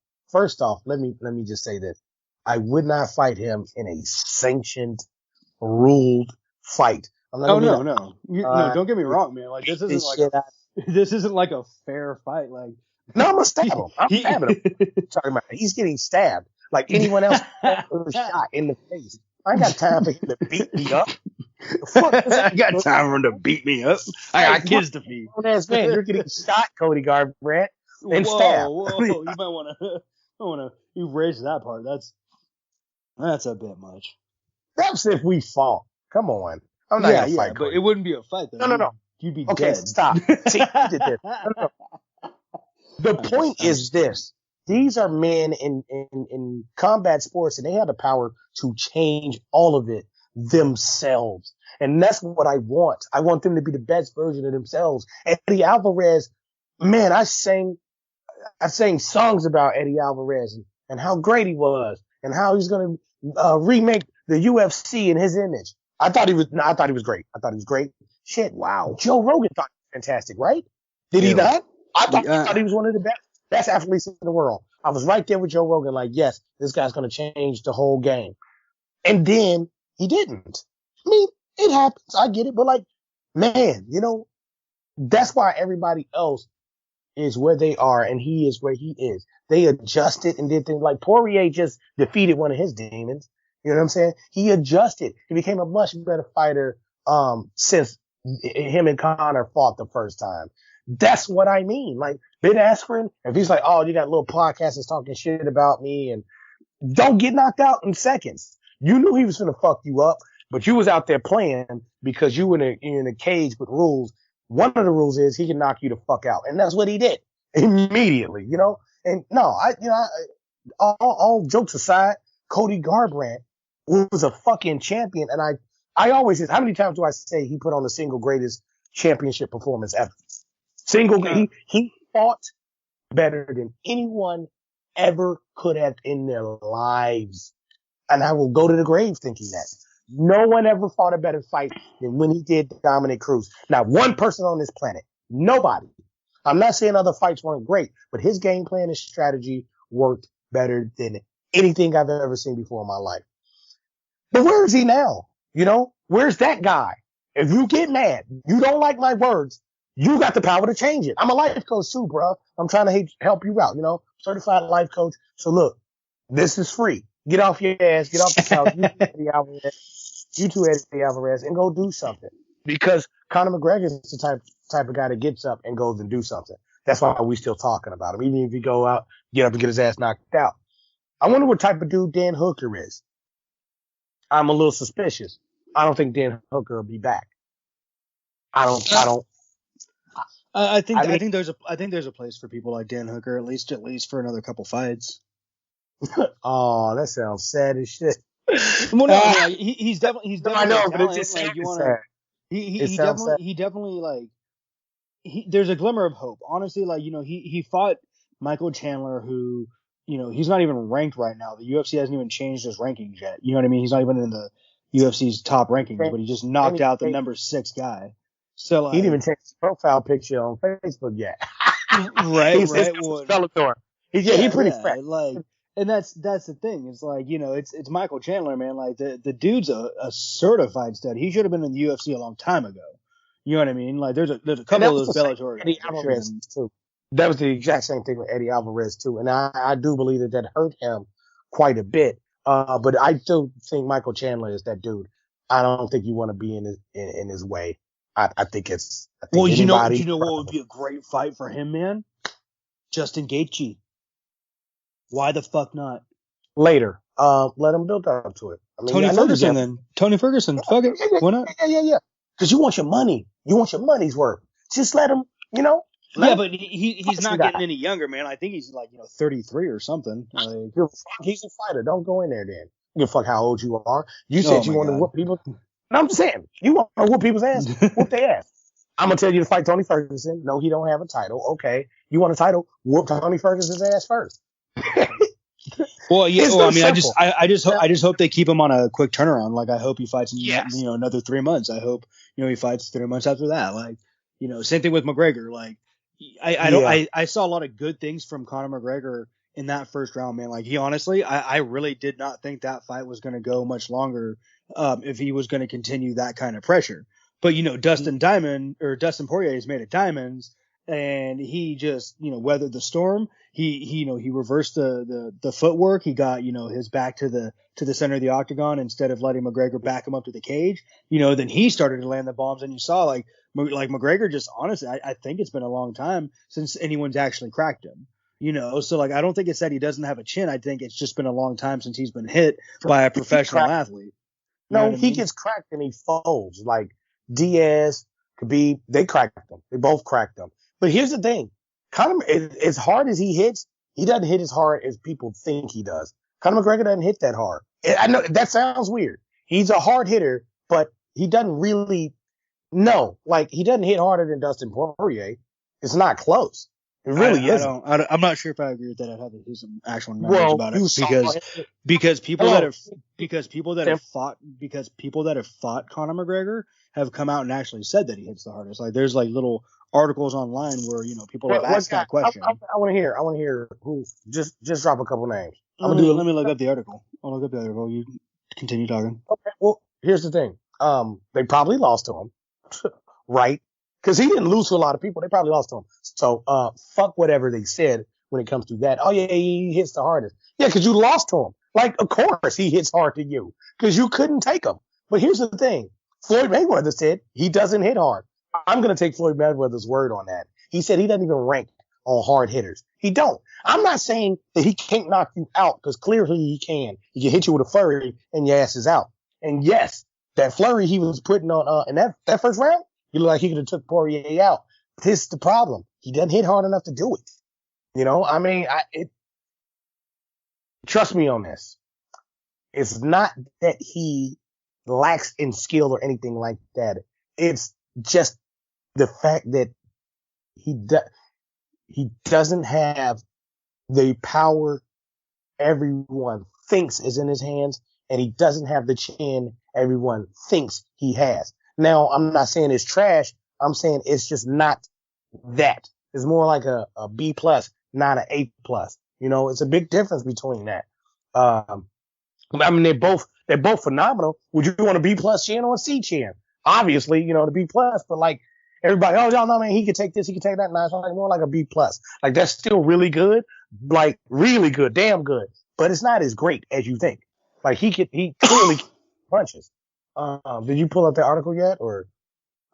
let me just say this. I would not fight him in a sanctioned, ruled fight. No, don't get me wrong, man. Like this isn't like a fair fight. Like no, I'm gonna stab him. I'm stabbing him. Talking about he's getting stabbed like anyone else shot in the face. I ain't got time for him to beat me up. I got time for him to beat me up. I got kids to feed. Man, you're getting shot, Cody Garbrandt, and stabbed. Whoa! You might want to erase that part. That's a bit much. That's if we fall. Come on. I'm not gonna fight. But it wouldn't be a fight though. No. You'd be okay, dead. Stop. See, you did this. No. The point is this. These are men in combat sports, and they have the power to change all of it themselves. And that's what I want. I want them to be the best version of themselves. Eddie Alvarez, man, I sang songs about Eddie Alvarez and how great he was and how he's going to remake the UFC in his image. I thought he was great. I thought he was great. Shit. Wow. Joe Rogan thought he was fantastic, right? Did he not? I thought he was one of the best athletes in the world. I was right there with Joe Rogan, like, yes, this guy's going to change the whole game. And then he didn't. I mean, it happens. I get it. But like, man, that's why everybody else is where they are and he is where he is. They adjusted and did things like Poirier just defeated one of his demons. You know what I'm saying? He adjusted. He became a much better fighter, since him and Conor fought the first time. That's what I mean. Like Ben Askren, if he's like, oh, you got little podcasters talking shit about me and don't get knocked out in seconds. You knew he was going to fuck you up, but you was out there playing because you were in a cage with rules. One of the rules is he can knock you the fuck out. And that's what he did immediately, you know? And no, all jokes aside, Cody Garbrandt was a fucking champion. And I always say, how many times do I say he put on the single greatest championship performance ever? He fought better than anyone ever could have in their lives. And I will go to the grave thinking that. No one ever fought a better fight than when he did Dominic Cruz. Not one person on this planet. Nobody. I'm not saying other fights weren't great, but his game plan and strategy worked better than anything I've ever seen before in my life. But where is he now? You know, where's that guy? If you get mad, you don't like my words, you got the power to change it. I'm a life coach too, bro. I'm trying to help you out, you know, certified life coach. So look, this is free. Get off your ass, get off the couch. You two Eddie Alvarez and go do something. Because Conor McGregor is the type of guy that gets up and goes and do something. That's why we still talking about him. Even if he go out, get up and get his ass knocked out. I wonder what type of dude Dan Hooker is. I'm a little suspicious. I don't think Dan Hooker will be back. I think there's a place for people like Dan Hooker, at least for another couple fights. Oh, that sounds sad as shit. Well, no, he's definitely. I know, talent. but it's just like, sad. He definitely like. There's a glimmer of hope. Honestly, like, you know, he fought Michael Chandler, who, you know, he's not even ranked right now. The UFC hasn't even changed his rankings yet. You know what I mean? He's not even in the UFC's top rankings, but he just knocked out the number 6 guy. So like, he didn't even change his profile picture on Facebook yet. right. Well, Bellator. He's pretty fresh. Like, and that's the thing. It's like, you know, it's Michael Chandler, man. Like the dude's a certified stud. He should have been in the UFC a long time ago. You know what I mean? Like there's a couple of those Bellator. Eddie Alvarez too. That was the exact same thing with Eddie Alvarez too, and I do believe that hurt him quite a bit. But I still think Michael Chandler is that dude. I don't think you want to be in his way. I think it's. Well, you know what would be a great fight for him, man? Justin Gaethje. Why the fuck not? Later. Let him build up to it. I mean, Tony Ferguson then. Tony Ferguson. Fuck it. Why not? Yeah. Because you want your money. You want your money's worth. Just let him, you know. But he's not getting any younger, man. I think he's like, you know, 33 or something. Like, he's a fighter. Don't go in there then. You give a fuck how old you are. You said you want to whoop people. No, I'm just saying. You want to whoop people's ass. Whoop their ass. I'm going to tell you to fight Tony Ferguson. No, he don't have a title. Okay. You want a title? Whoop Tony Ferguson's ass first. Well, yeah. Well, I mean, I just hope they keep him on a quick turnaround. Like, I hope he fights in, you know, another 3 months. I hope, you know, he fights 3 months after that. Like, you know, same thing with McGregor. Like, I saw a lot of good things from Conor McGregor in that first round, man. Like, he honestly, I really did not think that fight was going to go much longer, if he was going to continue that kind of pressure. But, you know, Dustin Poirier is made of diamonds, and he just, you know, weathered the storm. He reversed the footwork. He got, you know, his back to the center of the octagon instead of letting McGregor back him up to the cage. You know, then he started to land the bombs, and you saw like McGregor just, honestly, I think it's been a long time since anyone's actually cracked him. You know, so like, I don't think it's that he doesn't have a chin. I think it's just been a long time since he's been hit by a professional athlete. No, he gets cracked and he folds. Like Diaz, Khabib, they cracked him. They both cracked him. But here's the thing. Conor, as hard as he hits, he doesn't hit as hard as people think he does. Conor McGregor doesn't hit that hard. I know that sounds weird. He's a hard hitter, but he doesn't really, he doesn't hit harder than Dustin Poirier. It's not close. It really isn't. I'm not sure if I agree with that. I'd have to do some actual numbers about it because people that have fought Conor McGregor have come out and actually said that he hits the hardest. Like there's like little articles online where, you know, people have asked that question. I want to hear who. Just drop a couple names. Let me look up the article. I'll look up the article. You continue talking. Okay. Well, here's the thing. They probably lost to him, right? Because he didn't lose to a lot of people. They probably lost to him. So, fuck whatever they said when it comes to that. Oh, yeah, he hits the hardest. Yeah, because you lost to him. Like, of course he hits hard to you because you couldn't take him. But here's the thing. Floyd Mayweather said he doesn't hit hard. I'm going to take Floyd Mayweather's word on that. He said he doesn't even rank on hard hitters. He don't. I'm not saying that he can't knock you out because clearly he can. He can hit you with a flurry and your ass is out. And yes, that flurry he was putting on in that first round, he looked like he could have took Poirier out. This is the problem. He doesn't hit hard enough to do it. You know, I mean, trust me on this. It's not that he lacks in skill or anything like that. It's just the fact that he doesn't have the power everyone thinks is in his hands, and he doesn't have the chin everyone thinks he has. Now, I'm not saying it's trash. I'm saying it's just not that. It's more like a B plus, not an A plus. You know, it's a big difference between that. I mean, they're both phenomenal. Would you want a B plus chin or a C chin? Obviously, you know, the B plus, but like everybody, oh, y'all know, man, he could take this, he could take that. Nah, it's like more like a B plus. Like that's still really good, like really good, damn good, but it's not as great as you think. Like he clearly punches. Did you pull up the article yet, or?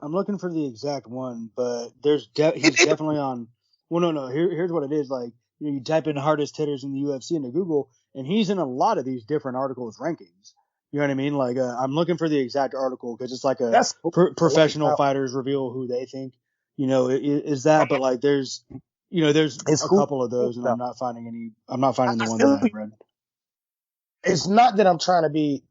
I'm looking for the exact one, but he's definitely on. Well, no. Here's what it is. Like, you know, you type in hardest hitters in the UFC into Google, and he's in a lot of these different articles rankings. You know what I mean? Like, I'm looking for the exact article because it's like professional fighters reveal who they think, you know, is that. But like, there's a couple of those, and I'm not finding the one that I've read. It's not that I'm trying to be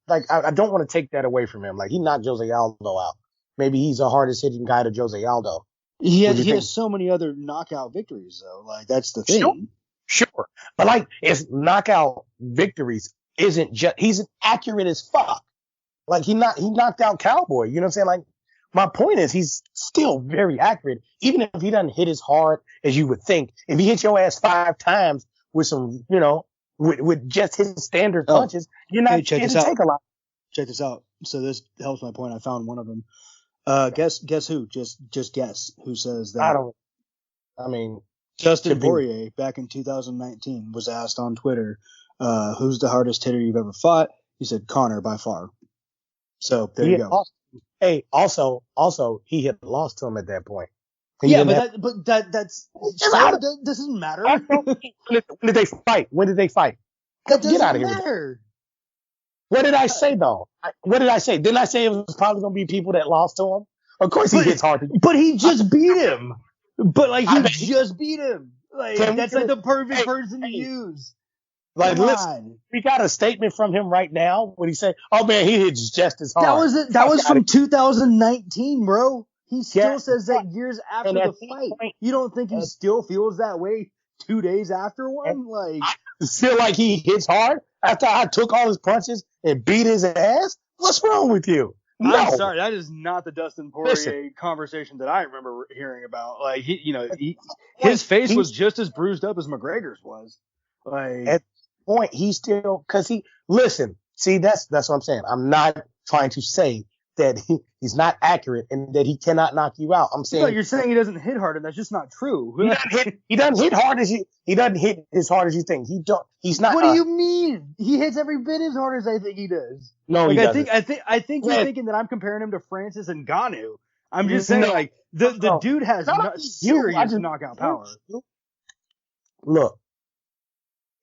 I don't want to take that away from him. Like, he knocked Jose Aldo out. Maybe he's the hardest hitting guy to Jose Aldo. He has so many other knockout victories, though. Like, that's the thing. Sure. But like, his knockout victories isn't just, he's accurate as fuck. Like, he knocked out Cowboy. You know what I'm saying? Like, my point is he's still very accurate. Even if he doesn't hit as hard as you would think. If he hits your ass 5 times with some, you know, with just his standard punches, you're not going to take a lot. Check this out. So this helps my point. I found one of them. Guess who? Just guess who says that. Dustin Poirier back in 2019 was asked on Twitter, who's the hardest hitter you've ever fought? He said Conor by far. So there you go. Also, he had lost to him at that point. That's that doesn't matter. When did they fight? That Get out of doesn't here. matter. What did I say though? What did I say? Didn't I say it was probably gonna be people that lost to him? Of course he hits hard. But he just beat him. But like he just beat him. Like that's like the perfect person to use. Like, listen, we got a statement from him right now when he said, "Oh man, he hits just as hard." That was from 2019, bro. He still says that years after the fight. You don't think he still feels that way 2 days after one? Like, I feel like he hits hard after I took all his punches and beat his ass? What's wrong with you? No. I'm sorry, that is not the Dustin Poirier conversation that I remember hearing about. Like, his face was just as bruised up as McGregor's was. Like, at the point, he still, because see, that's what I'm saying. I'm not trying to say that he's not accurate and that he cannot knock you out. I'm saying you're saying he doesn't hit hard, and that's just not true. He doesn't hit hard as you. He doesn't hit as hard as you think. He's not. What do you mean? He hits every bit as hard as I think he does. No, like, he doesn't. I think you're thinking that I'm comparing him to Francis Ngannou. I'm just saying, like, the dude has serious knockout power. Look,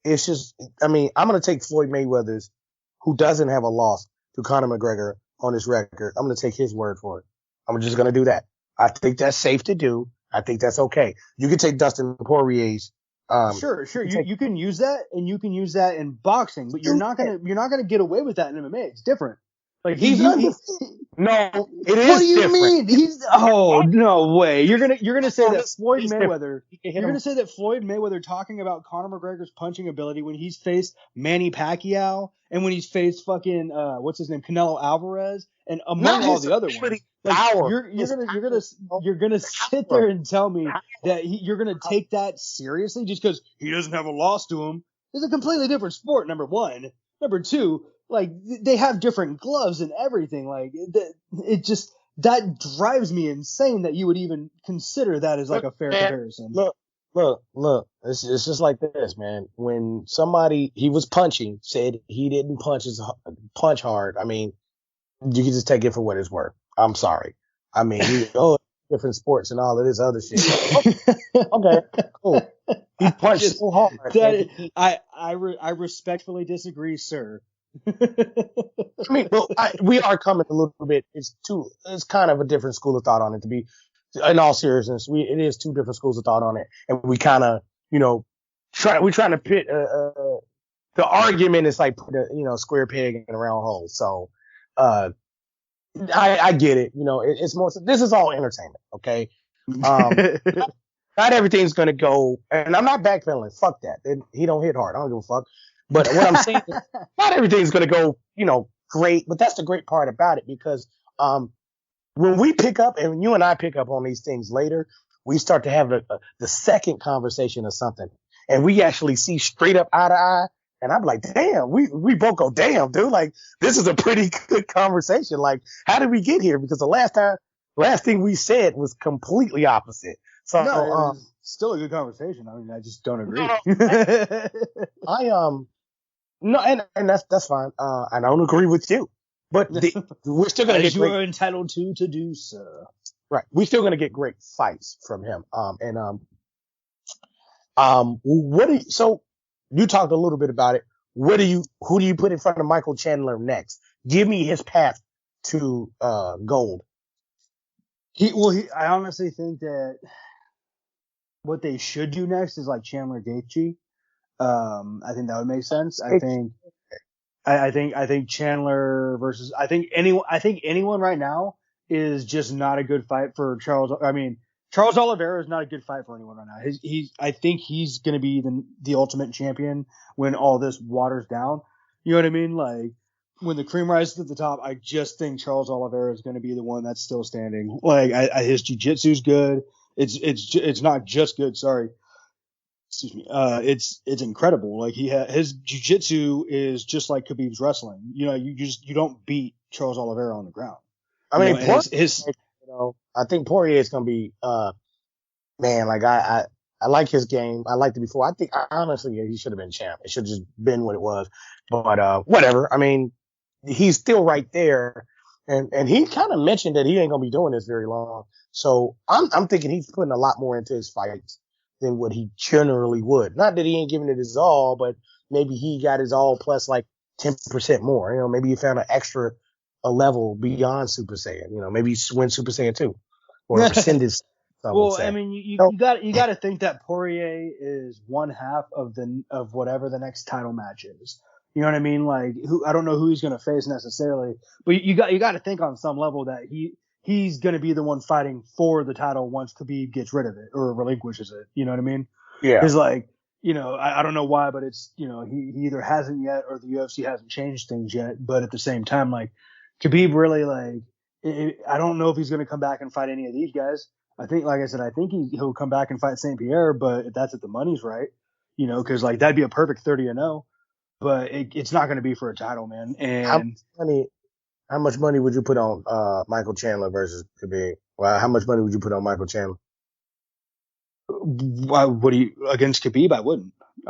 it's just. I mean, I'm gonna take Floyd Mayweather's, who doesn't have a loss to Conor McGregor on his record. I'm going to take his word for it. I'm just going to do that. I think that's safe to do. I think that's okay. You can take Dustin Poirier's. Sure. You can use that, and you can use that in boxing, but you're not gonna get away with that in MMA. It's different. Like no, it is. What do you different. mean? No way. You're gonna say that Floyd Mayweather. You're gonna say that Floyd Mayweather talking about Conor McGregor's punching ability when he's faced Manny Pacquiao and when he's faced fucking what's his name, Canelo Alvarez, and among all the other ones. Like, you're gonna sit there and tell me that you're gonna take that seriously just because he doesn't have a loss to him? It's a completely different sport. Number one. Number two. Like, they have different gloves and everything. Like, that drives me insane that you would even consider that as like a fair comparison. Look. It's just like this, man. When somebody he was punching said he didn't punch hard. I mean, you can just take it for what it's worth. I'm sorry. I mean, different sports and all of this other shit. Okay, cool. He punched so hard. I respectfully disagree, sir. I mean, well, we are coming a little bit. It's kind of a different school of thought on it. To be, in all seriousness, it is two different schools of thought on it, and we kind of, we're trying to pit. The argument is like put a square peg in a round hole. So, I get it. It's more. This is all entertainment, okay? Not everything's gonna go, and I'm not backpedaling. Fuck that. He don't hit hard. I don't give a fuck. But what I'm saying is, not everything's gonna go, great. But that's the great part about it, because when we pick up, and you and I pick up on these things later, we start to have the second conversation or something, and we actually see straight up eye to eye. And I'm like, damn, we both go, damn, dude, like, this is a pretty good conversation. Like, how did we get here? Because the last thing we said was completely opposite. So, no, still a good conversation. I mean, I just don't agree. No, and that's fine. I don't agree with you, but we're still gonna get. You are entitled to do so. Right, we're still gonna get great fights from him. So you talked a little bit about it. Who do you put in front of Michael Chandler next? Give me his path to gold. I honestly think that what they should do next is like Chandler Gaethje. I think that would make sense. I think Chandler versus I think anyone right now is just not a good fight for Charles. I mean, Charles Oliveira is not a good fight for anyone right now. I think he's going to be the ultimate champion when all this waters down. You know what I mean? Like, when the cream rises to the top, I just think Charles Oliveira is going to be the one that's still standing. Like, his jiu-jitsu's good. It's not just good. Sorry. Excuse me. It's incredible. Like, his jiu-jitsu is just like Khabib's wrestling. You don't beat Charles Oliveira on the ground. I mean, I think Poirier is going to be, man, like, I like his game. I liked it before. I think, honestly, he should have been champ. It should have just been what it was. But, whatever. I mean, he's still right there. And he kind of mentioned that he ain't going to be doing this very long. So I'm thinking he's putting a lot more into his fights than what he generally would. Not that he ain't giving it his all, but maybe he got his all plus like 10% more. Maybe he found a level beyond Super Saiyan. Maybe he went Super Saiyan 2 or rescinded. Well, I mean, you got to think that Poirier is one half of whatever the next title match is. You know what I mean? Like, I don't know who he's going to face necessarily, but you got to think on some level that he's going to be the one fighting for the title once Khabib gets rid of it or relinquishes it. You know what I mean? Yeah. It's like, I don't know why, but it's, he either hasn't yet or the UFC hasn't changed things yet. But at the same time, like, Khabib really, like, I don't know if he's going to come back and fight any of these guys. I think, like I said, he'll come back and fight St. Pierre, but if that's if the money's right, because like that'd be a perfect 30-0, but it's not going to be for a title, man. And how much money would you put on Michael Chandler versus Khabib? Well, how much money would you put on Michael Chandler? Against Khabib? I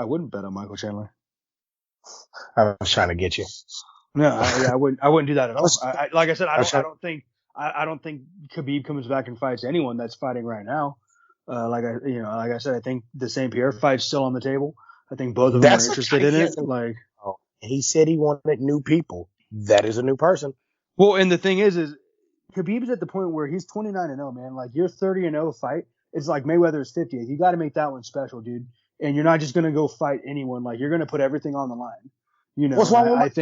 wouldn't bet on Michael Chandler. I was trying to get you. No, I wouldn't do that at all. Like I said, I don't think Khabib comes back and fights anyone that's fighting right now. Like I said, I think the St. Pierre fight's still on the table. I think both of them are interested in it. Like, he said he wanted new people. That is a new person. Well, and the thing is Khabib's at the point where he's 29-0, man. Like, your 30-0 fight, it's like Mayweather's 50th. You got to make that one special, dude. And you're not just gonna go fight anyone. Like, you're gonna put everything on the line. What's wrong with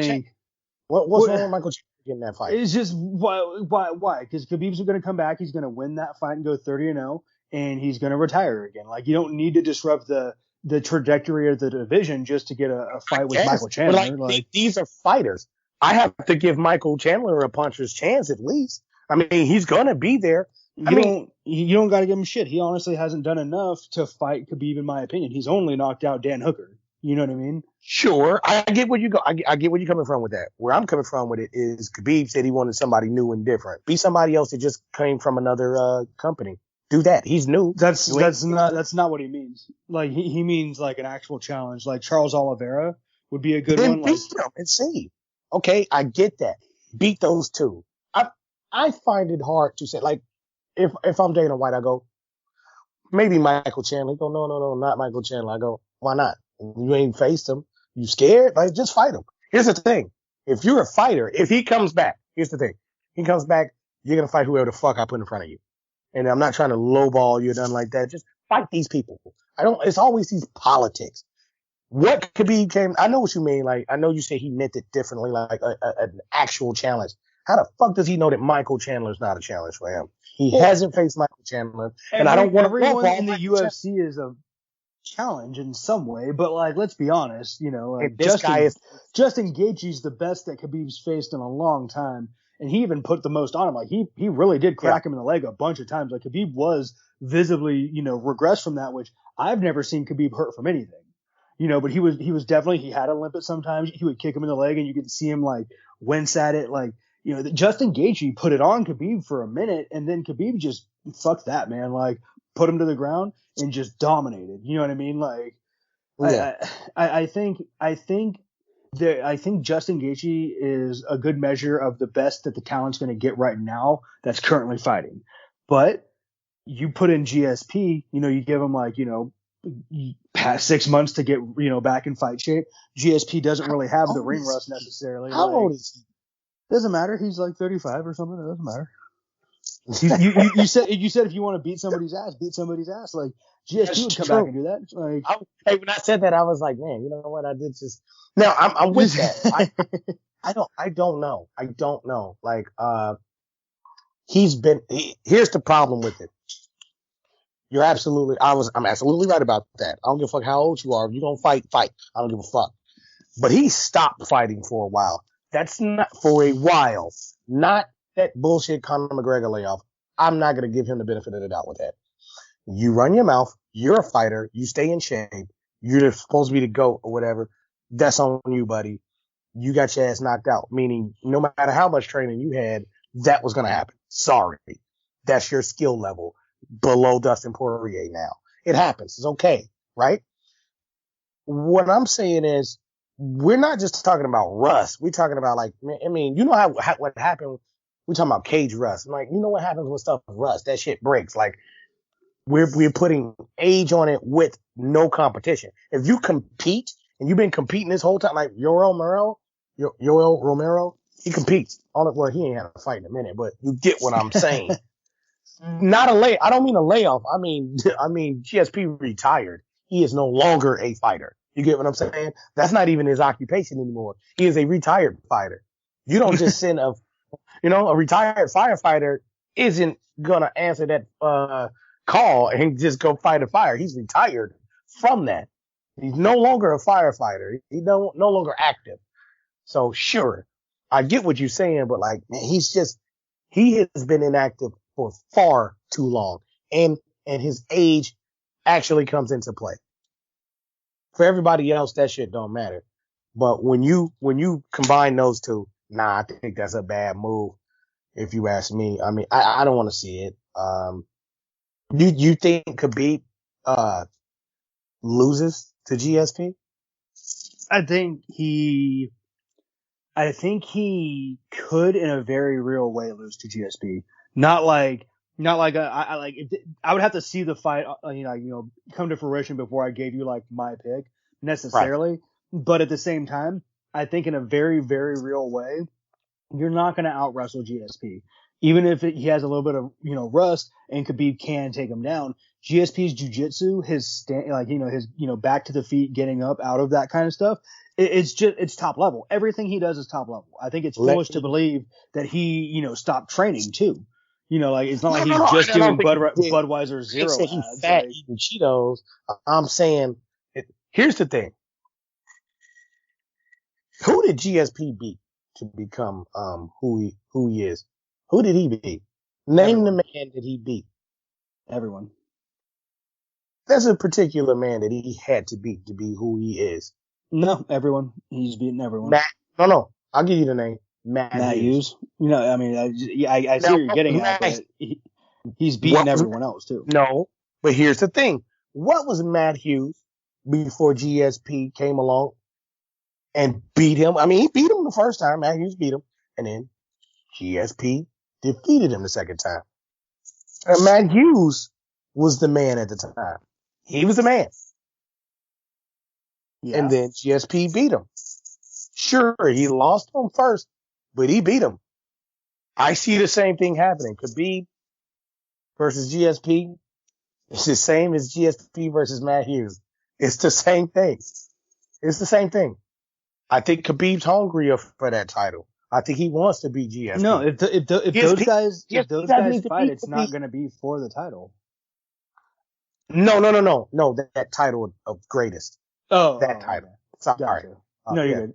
What's wrong with Michael Chandler getting that fight? It's just why? Because Khabib's going to come back. He's going to win that fight and go 30-0, and he's going to retire again. Like, you don't need to disrupt the trajectory of the division just to get a fight with Michael Chandler. Like, these are fighters. I have to give Michael Chandler a puncher's chance at least. I mean, he's going to be there. You don't got to give him shit. He honestly hasn't done enough to fight Khabib, in my opinion. He's only knocked out Dan Hooker. You know what I mean? Sure, I get where you go. I get where you're coming from with that. Where I'm coming from with it is Khabib said he wanted somebody new and different. Be somebody else that just came from another company. Do that. He's new. That's not what he means. Like he means like an actual challenge. Like Charles Oliveira would be a good then one. Beat them and see. Okay, I get that. Beat those two. I find it hard to say. Like if I'm Dana White, I go maybe Michael Chandler. He go no, not Michael Chandler. I go why not? You ain't faced him. You scared? Like, just fight him. Here's the thing. If you're a fighter, if he comes back, here's the thing. He comes back, you're going to fight whoever the fuck I put in front of you. And I'm not trying to lowball you or nothing like that. Just fight these people. It's always these politics. What Khabib came, I know what you mean. Like, I know you say he meant it differently, like an actual challenge. How the fuck does he know that Michael Chandler's not a challenge for him? He hasn't faced Michael Chandler. And I don't want to everyone in the UFC is a challenge in some way, but like let's be honest, like Justin Gaethje's the best that Khabib's faced in a long time, and he even put the most on him. Like he really did crack him in the leg a bunch of times. Like Khabib was visibly regressed from that, which I've never seen Khabib hurt from anything. But he was definitely, he had a limp at sometimes. He would kick him in the leg and you could see him like wince at it. Like Justin Gaethje put it on Khabib for a minute, and then Khabib just fuck that, man. Like put him to the ground and just dominated. You know what I mean? Like, yeah. I think Justin Gaethje is a good measure of the best that the talent's going to get right now that's currently fighting. But you put in GSP, you give him like, past 6 months to get, back in fight shape. GSP doesn't really have the ring rust necessarily. How old is he? Doesn't matter. He's like 35 or something. It doesn't matter. You said if you want to beat somebody's ass, beat somebody's ass. Like GSP would come back and do that. Like, when I said that, I was like, man, you know what? I did just. Now I'm with that. I don't know. Like here's the problem with it. I'm absolutely right about that. I don't give a fuck how old you are. If you're gonna fight. I don't give a fuck. But he stopped fighting for a while. That's not for a while. Not that bullshit Conor McGregor layoff. I'm not going to give him the benefit of the doubt with that. You run your mouth. You're a fighter. You stay in shape. You're supposed to be the GOAT or whatever. That's on you, buddy. You got your ass knocked out. Meaning, no matter how much training you had, that was going to happen. Sorry. That's your skill level below Dustin Poirier now. It happens. It's okay, right? What I'm saying is, we're not just talking about rust. We're talking about like, I mean, what happened. We're talking about cage rust. I'm like, what happens when stuff rust? That shit breaks. Like, we're putting age on it with no competition. If you compete and you've been competing this whole time, like Yoel Romero, he competes. Well, he ain't had a fight in a minute, but you get what I'm saying. I don't mean a layoff. I mean GSP retired. He is no longer a fighter. You get what I'm saying? That's not even his occupation anymore. He is a retired fighter. You don't just send a retired firefighter isn't gonna answer that call and just go fight a fire. He's retired from that. He's no longer a firefighter. He's no longer active. So sure, I get what you're saying, but like, man, he has been inactive for far too long, and his age actually comes into play. For everybody else, that shit don't matter. But when you combine those two, I think that's a bad move. If you ask me, I mean, I don't want to see it. You think Khabib loses to GSP? I think he could in a very real way lose to GSP. Not like I would have to see the fight, come to fruition before I gave you like my pick necessarily. Right. But at the same time, I think in a very, very real way, you're not going to out wrestle GSP. Even if he has a little bit of, rust and Khabib can take him down, GSP's jiu-jitsu, his back to the feet, getting up out of that kind of stuff, it's top level. Everything he does is top level. I think it's foolish to believe that he, stopped training too. It's not like he's just doing Budweiser Zero. Say he's fat eating Cheetos. I'm saying, here's the thing. Who did GSP beat to become who he is? Who did he beat? Name the man that he beat. Everyone. there's a particular man that he had to beat to be who he is. No, everyone. He's beaten everyone. No. I'll give you the name. Matt Hughes. You know, I mean, I see where you're getting at, but he's beaten everyone else too. No, but here's the thing. What was Matt Hughes before GSP came along and beat him? I mean, he beat him the first time. Matt Hughes beat him. And then GSP defeated him the second time. And Matt Hughes was the man at the time. He was the man. Yeah. And then GSP beat him. Sure, he lost him first, but he beat him. I see the same thing happening. Khabib versus GSP. It's the same as GSP versus Matt Hughes. It's the same thing. It's the same thing. I think Khabib's hungrier for that title. I think he wants to be GSP. No, if those guys fight, it's not going to be for the title. No. That title of greatest. That title. Okay. Sorry. Gotcha. No, you're good.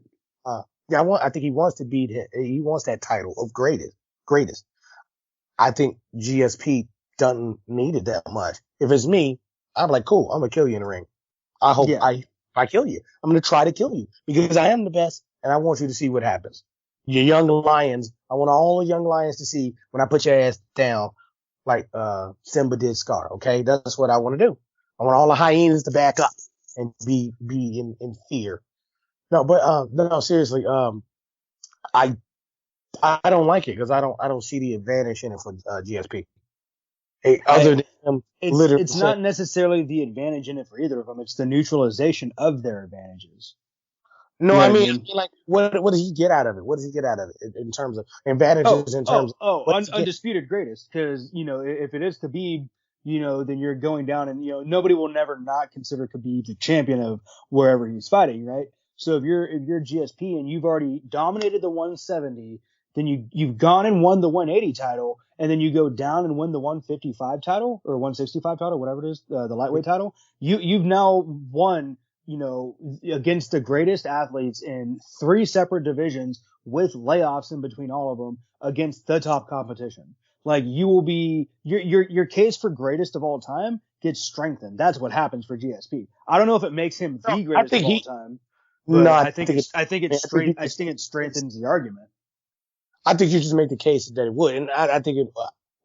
I think he wants to beat him. He wants that title of greatest. I think GSP doesn't need it that much. If it's me, I'm like, cool, I'm gonna kill you in the ring. I hope I kill you. I'm gonna try to kill you because I am the best and I want you to see what happens. You young lions, I want all the young lions to see when I put your ass down like Simba did Scar, okay? That's what I want to do. I want all the hyenas to back up and be in fear. No, seriously, I don't like it because I don't see the advantage in it for GSP. Other than him, it's not necessarily the advantage in it for either of them. It's the neutralization of their advantages. No, I mean, like, what does he get out of it? What does he get out of it in terms of advantages? Undisputed greatest. Because if it is Khabib, then you're going down, and nobody will never not consider Khabib the champion of wherever he's fighting, right? So if you're GSP and you've already dominated the 170, then you've gone and won the 180 title, and then you go down and win the 155 title or 165 title, whatever it is, the lightweight title. You've now won, against the greatest athletes in 3 separate divisions with layoffs in between all of them against the top competition. Like, you will be your case for greatest of all time gets strengthened. That's what happens for GSP. I don't know if it makes him the greatest of all time. No, I think it strengthens the argument. I think you just make the case that it would, and I think it,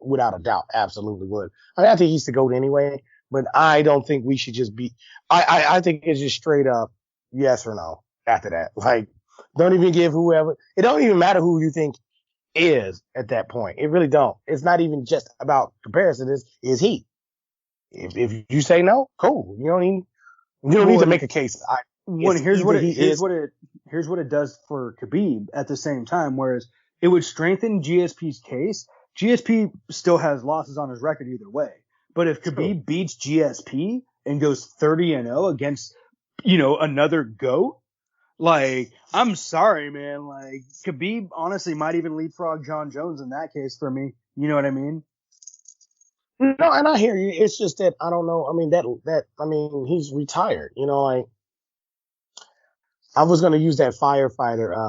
without a doubt, absolutely would. I think he's the GOAT anyway, but I don't think we should just be. I think it's just straight up yes or no after that. Like, don't even give whoever. It don't even matter who you think is at that point. It really don't. It's not even just about comparison. Is he? If you say no, cool. You don't need to make a case. Here's what it does for Khabib at the same time. Whereas it would strengthen GSP's case. GSP still has losses on his record either way. But if Khabib beats GSP and goes 30-0 against, another GOAT, like, I'm sorry, man. Like, Khabib honestly might even leapfrog John Jones in that case for me. You know what I mean? No, and I hear you. It's just that I don't know. I mean, he's retired. I was going to use that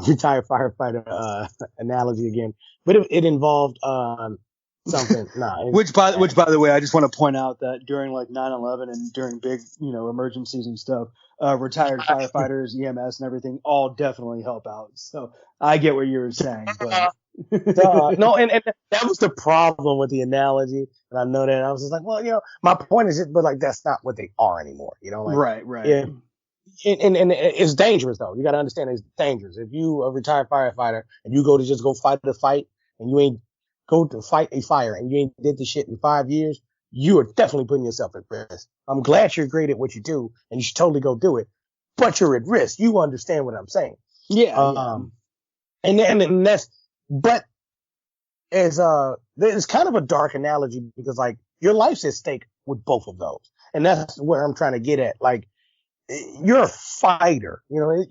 retired firefighter analogy again, but it involved something. Which by the way, I just want to point out that during like 9/11 and during big emergencies and stuff, retired firefighters, EMS, and everything all definitely help out. So I get what you were saying, but no, and that was the problem with the analogy, and I know that. I was just like, well, my point is, but like that's not what they are anymore. Right. Yeah. And it's dangerous though. You got to understand it's dangerous. If you a retired firefighter and you go to fight the fight and you ain't go to fight a fire and you ain't did the shit in 5 years, you are definitely putting yourself at risk. I'm glad you're great at what you do and you should totally go do it, but you're at risk. You understand what I'm saying? Yeah. And that's, but as it's kind of a dark analogy because like your life's at stake with both of those, and that's where I'm trying to get at. Like, you're a fighter, you could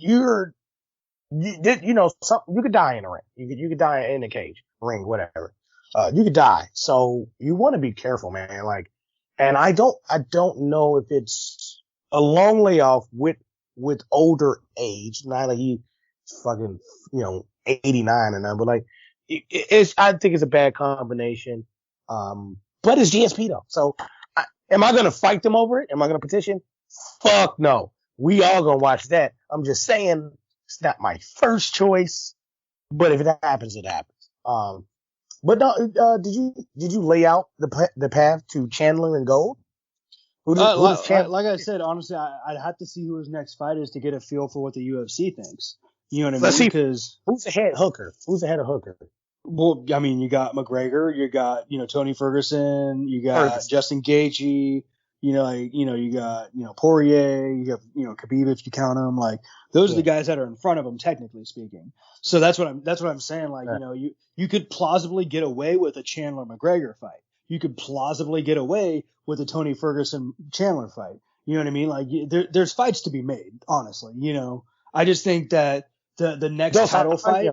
die in a ring. You could die in a cage, ring, whatever. You could die. So you want to be careful, man. Like, and I don't know if it's a long layoff with older age. Not like he's fucking, 89 and that, but like, I think it's a bad combination. But it's GSP though. So Am I gonna fight them over it? Am I gonna petition? Fuck no. We all gonna watch that. I'm just saying it's not my first choice, but if it happens, it happens. But no, did you lay out the path to Chandler and Gold? Who does Chandler? Like I said, honestly, I'd have to see who his next fight is to get a feel for what the UFC thinks. You know what I mean? Let's see. Because Who's the head hooker? Who's the head of hooker? well, I mean, you got McGregor, you got Tony Ferguson, you got Justin Gaethje, you got Poirier, you got Khabib if you count him. Like those are the guys that are in front of him, technically speaking. So that's what I'm saying. Like you could plausibly get away with a Chandler McGregor fight. You could plausibly get away with a Tony Ferguson Chandler fight. You know what I mean? Like there's fights to be made. Honestly, I just think that the next title fight.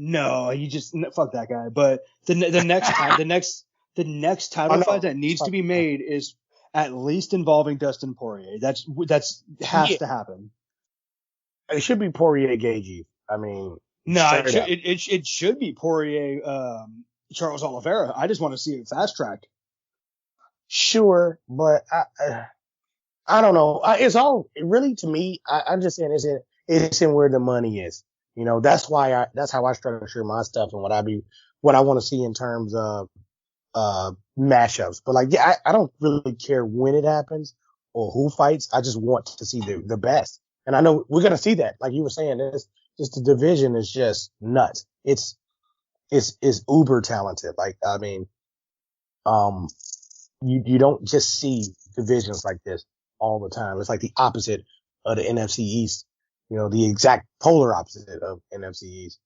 No, you just fuck that guy. But the next title fight that needs to be made is at least involving Dustin Poirier. That's has to happen. It should be Poirier Gaethje. I mean, no, it should be Poirier Charles Oliveira. I just want to see it fast tracked. Sure, but I don't know. It's all really to me. I'm just saying it's in where the money is. That's how I structure my stuff and what I want to see in terms of matchups. But I don't really care when it happens or who fights. I just want to see the best. And I know we're gonna see that. Like you were saying, the division is just nuts. It's uber talented. Like I mean, you don't just see divisions like this all the time. It's like the opposite of the NFC East. The exact polar opposite of NFC East.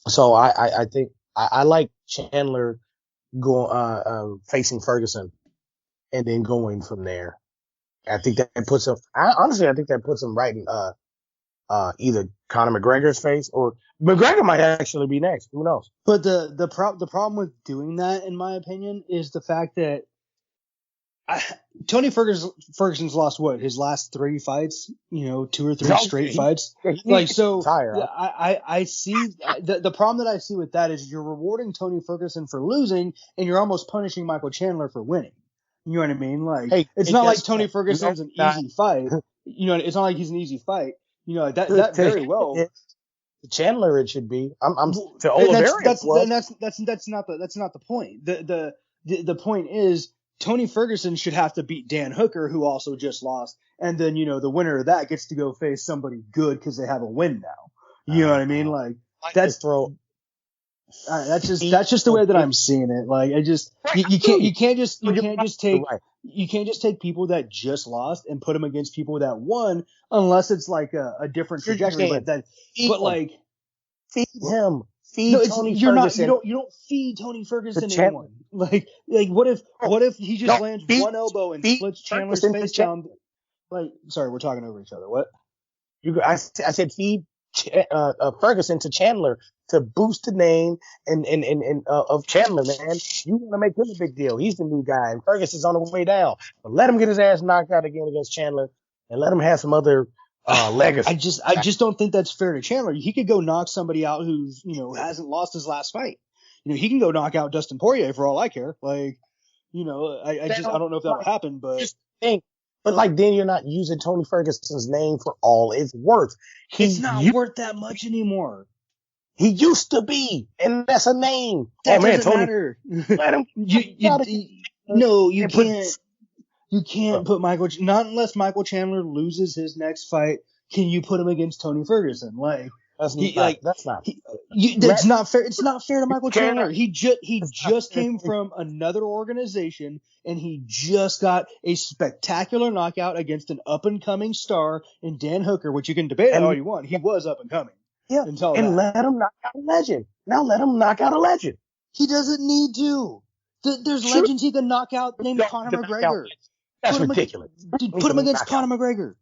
So I think I like Chandler facing Ferguson and then going from there. I think that puts him. Honestly, I think that puts him right in either Conor McGregor's face or McGregor might actually be next. Who knows? But the problem with doing that, in my opinion, is the fact that Tony Ferguson's lost his last 3 fights, 2 or 3 straight fights. I see the problem that I see with that is you're rewarding Tony Ferguson for losing and you're almost punishing Michael Chandler for winning. You know what I mean? Like it's not like Tony Ferguson's an easy fight. It's not like he's an easy fight. That very well. Chandler, it should be. I'm to Oliveira. That's not the point. The point is Tony Ferguson should have to beat Dan Hooker, who also just lost, and then the winner of that gets to go face somebody good because they have a win now. You know what I mean? Like that's just the way that I'm seeing it. Like you can't just take people that just lost and put them against people that won unless it's like a different trajectory. Feed him. Tony Ferguson. You don't feed Tony Ferguson anyone. Like what if he just lands one elbow and splits Chandler's face down? Like, sorry, we're talking over each other. What? I said feed Ferguson to Chandler to boost the name and of Chandler, man. You want to make him a big deal. He's the new guy, and Ferguson's on the way down. But let him get his ass knocked out again against Chandler, and let him have some other legacy. I just don't think that's fair to Chandler. He could go knock somebody out who's hasn't lost his last fight. He can go knock out Dustin Poirier for all I care. Like, I don't know if that'll happen, but But then you're not using Tony Ferguson's name for all it's worth. It's not worth that much anymore. He used to be, and that's a name. That doesn't matter. Let him. You can't. You can't put not unless Michael Chandler loses his next fight. Can you put him against Tony Ferguson? Like that's not fair. It's not fair to Michael Chandler. He just came from another organization and he just got a spectacular knockout against an up and coming star in Dan Hooker, which you can debate all you want. He was up and coming. Yeah, let him knock out a legend. Now let him knock out a legend. He doesn't need to. There's legends he can knock out named Conor McGregor. That's ridiculous. Put him against Conor McGregor.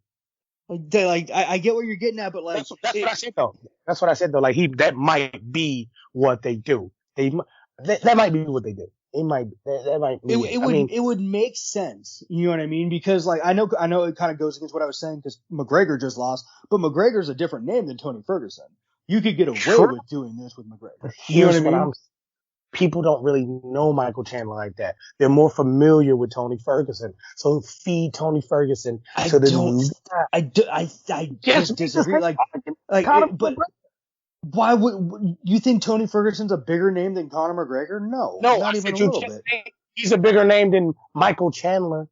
I get where you're getting at, but that's what I said though. That's what I said though. Like that might be what they do. That might be what they do. It might. That might be. It would make sense. You know what I mean? Because I know it kind of goes against what I was saying because McGregor just lost, but McGregor's a different name than Tony Ferguson. You could get away with doing this with McGregor. You know what I mean? people don't really know Michael Chandler like that. They're more familiar with Tony Ferguson. So feed Tony Ferguson I to the don't. I yes, just disagree. But McGregor. why would you think Tony Ferguson's a bigger name than Conor McGregor? No, No, not I even said a you little can't bit. say he's a bigger name than Michael Chandler.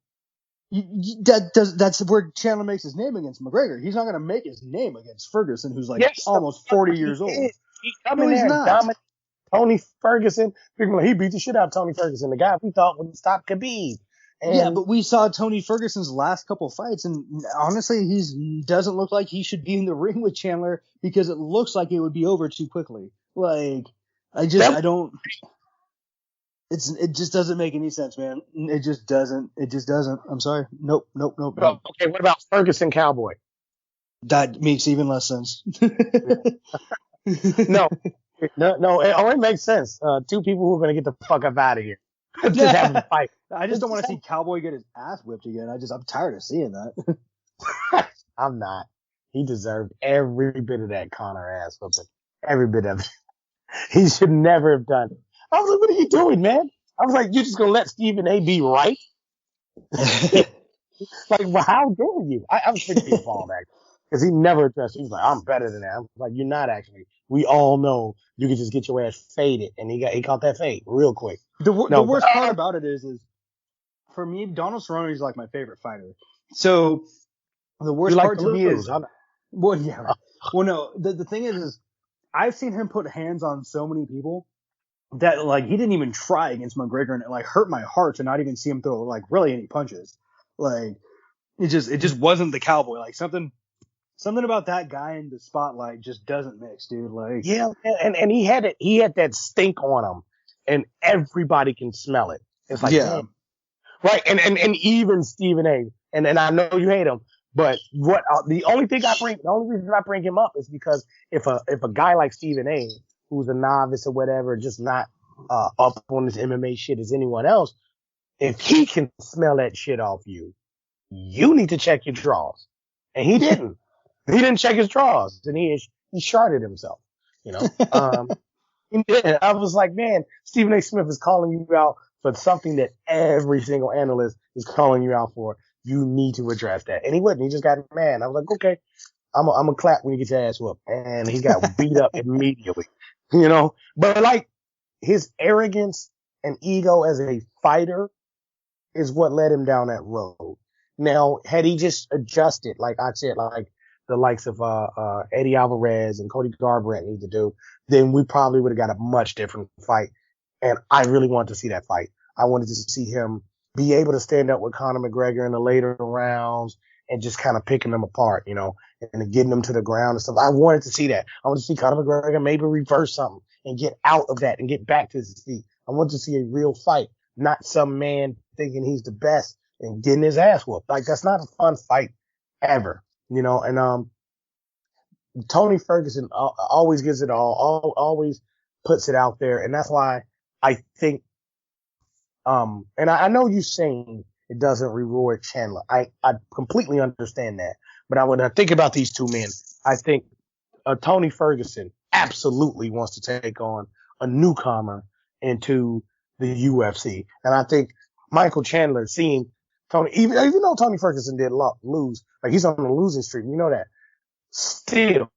That's where Chandler makes his name against McGregor. He's not going to make his name against Ferguson, who's like Yes, the almost fuck 40 he years old. is. He come No, in he's there and not. dominate Tony Ferguson. People are like, he beat the shit out of Tony Ferguson, the guy we thought would stop Khabib. Yeah, And but we saw Tony Ferguson's last couple fights, and honestly, doesn't look like he should be in the ring with Chandler because it looks like it would be over too quickly. Like, I don't. It just doesn't make any sense, man. It just doesn't. I'm sorry. Nope. okay, what about Ferguson Cowboy? That makes even less sense. No, it makes sense. Two people who are gonna get the fuck up out of here. Just have a fight. I just don't want to see Cowboy get his ass whipped again. I'm tired of seeing that. I'm not. He deserved every bit of that Conor ass whooping. Every bit of it. He should never have done it. I was like, what are you doing, man? I was like, you're just gonna let Stephen A be right? Like, well, how dare you? I was pretty appalled, actually. Because he never addressed it. He was like, I'm better than that. I was like, you're not actually. We all know you can just get your ass faded. And he caught that fade real quick. The worst part about it is for me, Donald Cerrone is like my favorite fighter. So the worst part to me is, well, yeah. Right. Well, no, the thing is I've seen him put hands on so many people that like he didn't even try against McGregor, and it like hurt my heart to not even see him throw like really any punches. Like it just wasn't the Cowboy. Like something about that guy in the spotlight just doesn't mix, dude. Like yeah, and he had that stink on him, and everybody can smell it. It's like, yeah, man. Right, and even Stephen A. And I know you hate him, but the only reason I bring him up is because if a guy like Stephen A., who's a novice or whatever, just not up on this MMA shit as anyone else, if he can smell that shit off you, you need to check your drawers. And he didn't. He didn't check his drawers, and he sharded himself. You know, I was like, man, Stephen A. Smith is calling you out for something that every single analyst is calling you out for. You need to address that. And he wouldn't. He just got mad. I was like, okay, I'm a clap when you get your ass whooped. And he got beat up immediately, you know. But like his arrogance and ego as a fighter is what led him down that road. Now, had he just adjusted, like I said, like the likes of Eddie Alvarez and Cody Garbrandt need to do, then we probably would have got a much different fight. And I really wanted to see that fight. I wanted to see him be able to stand up with Conor McGregor in the later rounds and just kind of picking them apart, you know, and getting them to the ground and stuff. I wanted to see that. I wanted to see Conor McGregor maybe reverse something and get out of that and get back to his feet. I wanted to see a real fight, not some man thinking he's the best and getting his ass whooped. Like, that's not a fun fight ever, you know. And Tony Ferguson always gives it always puts it out there, and that's why I think and I know you're saying it doesn't reward Chandler. I completely understand that. But when I think about these two men, I think Tony Ferguson absolutely wants to take on a newcomer into the UFC. And I think Michael Chandler, seeing Tony, even though Tony Ferguson did lose, like he's on a losing streak, you know that. Still,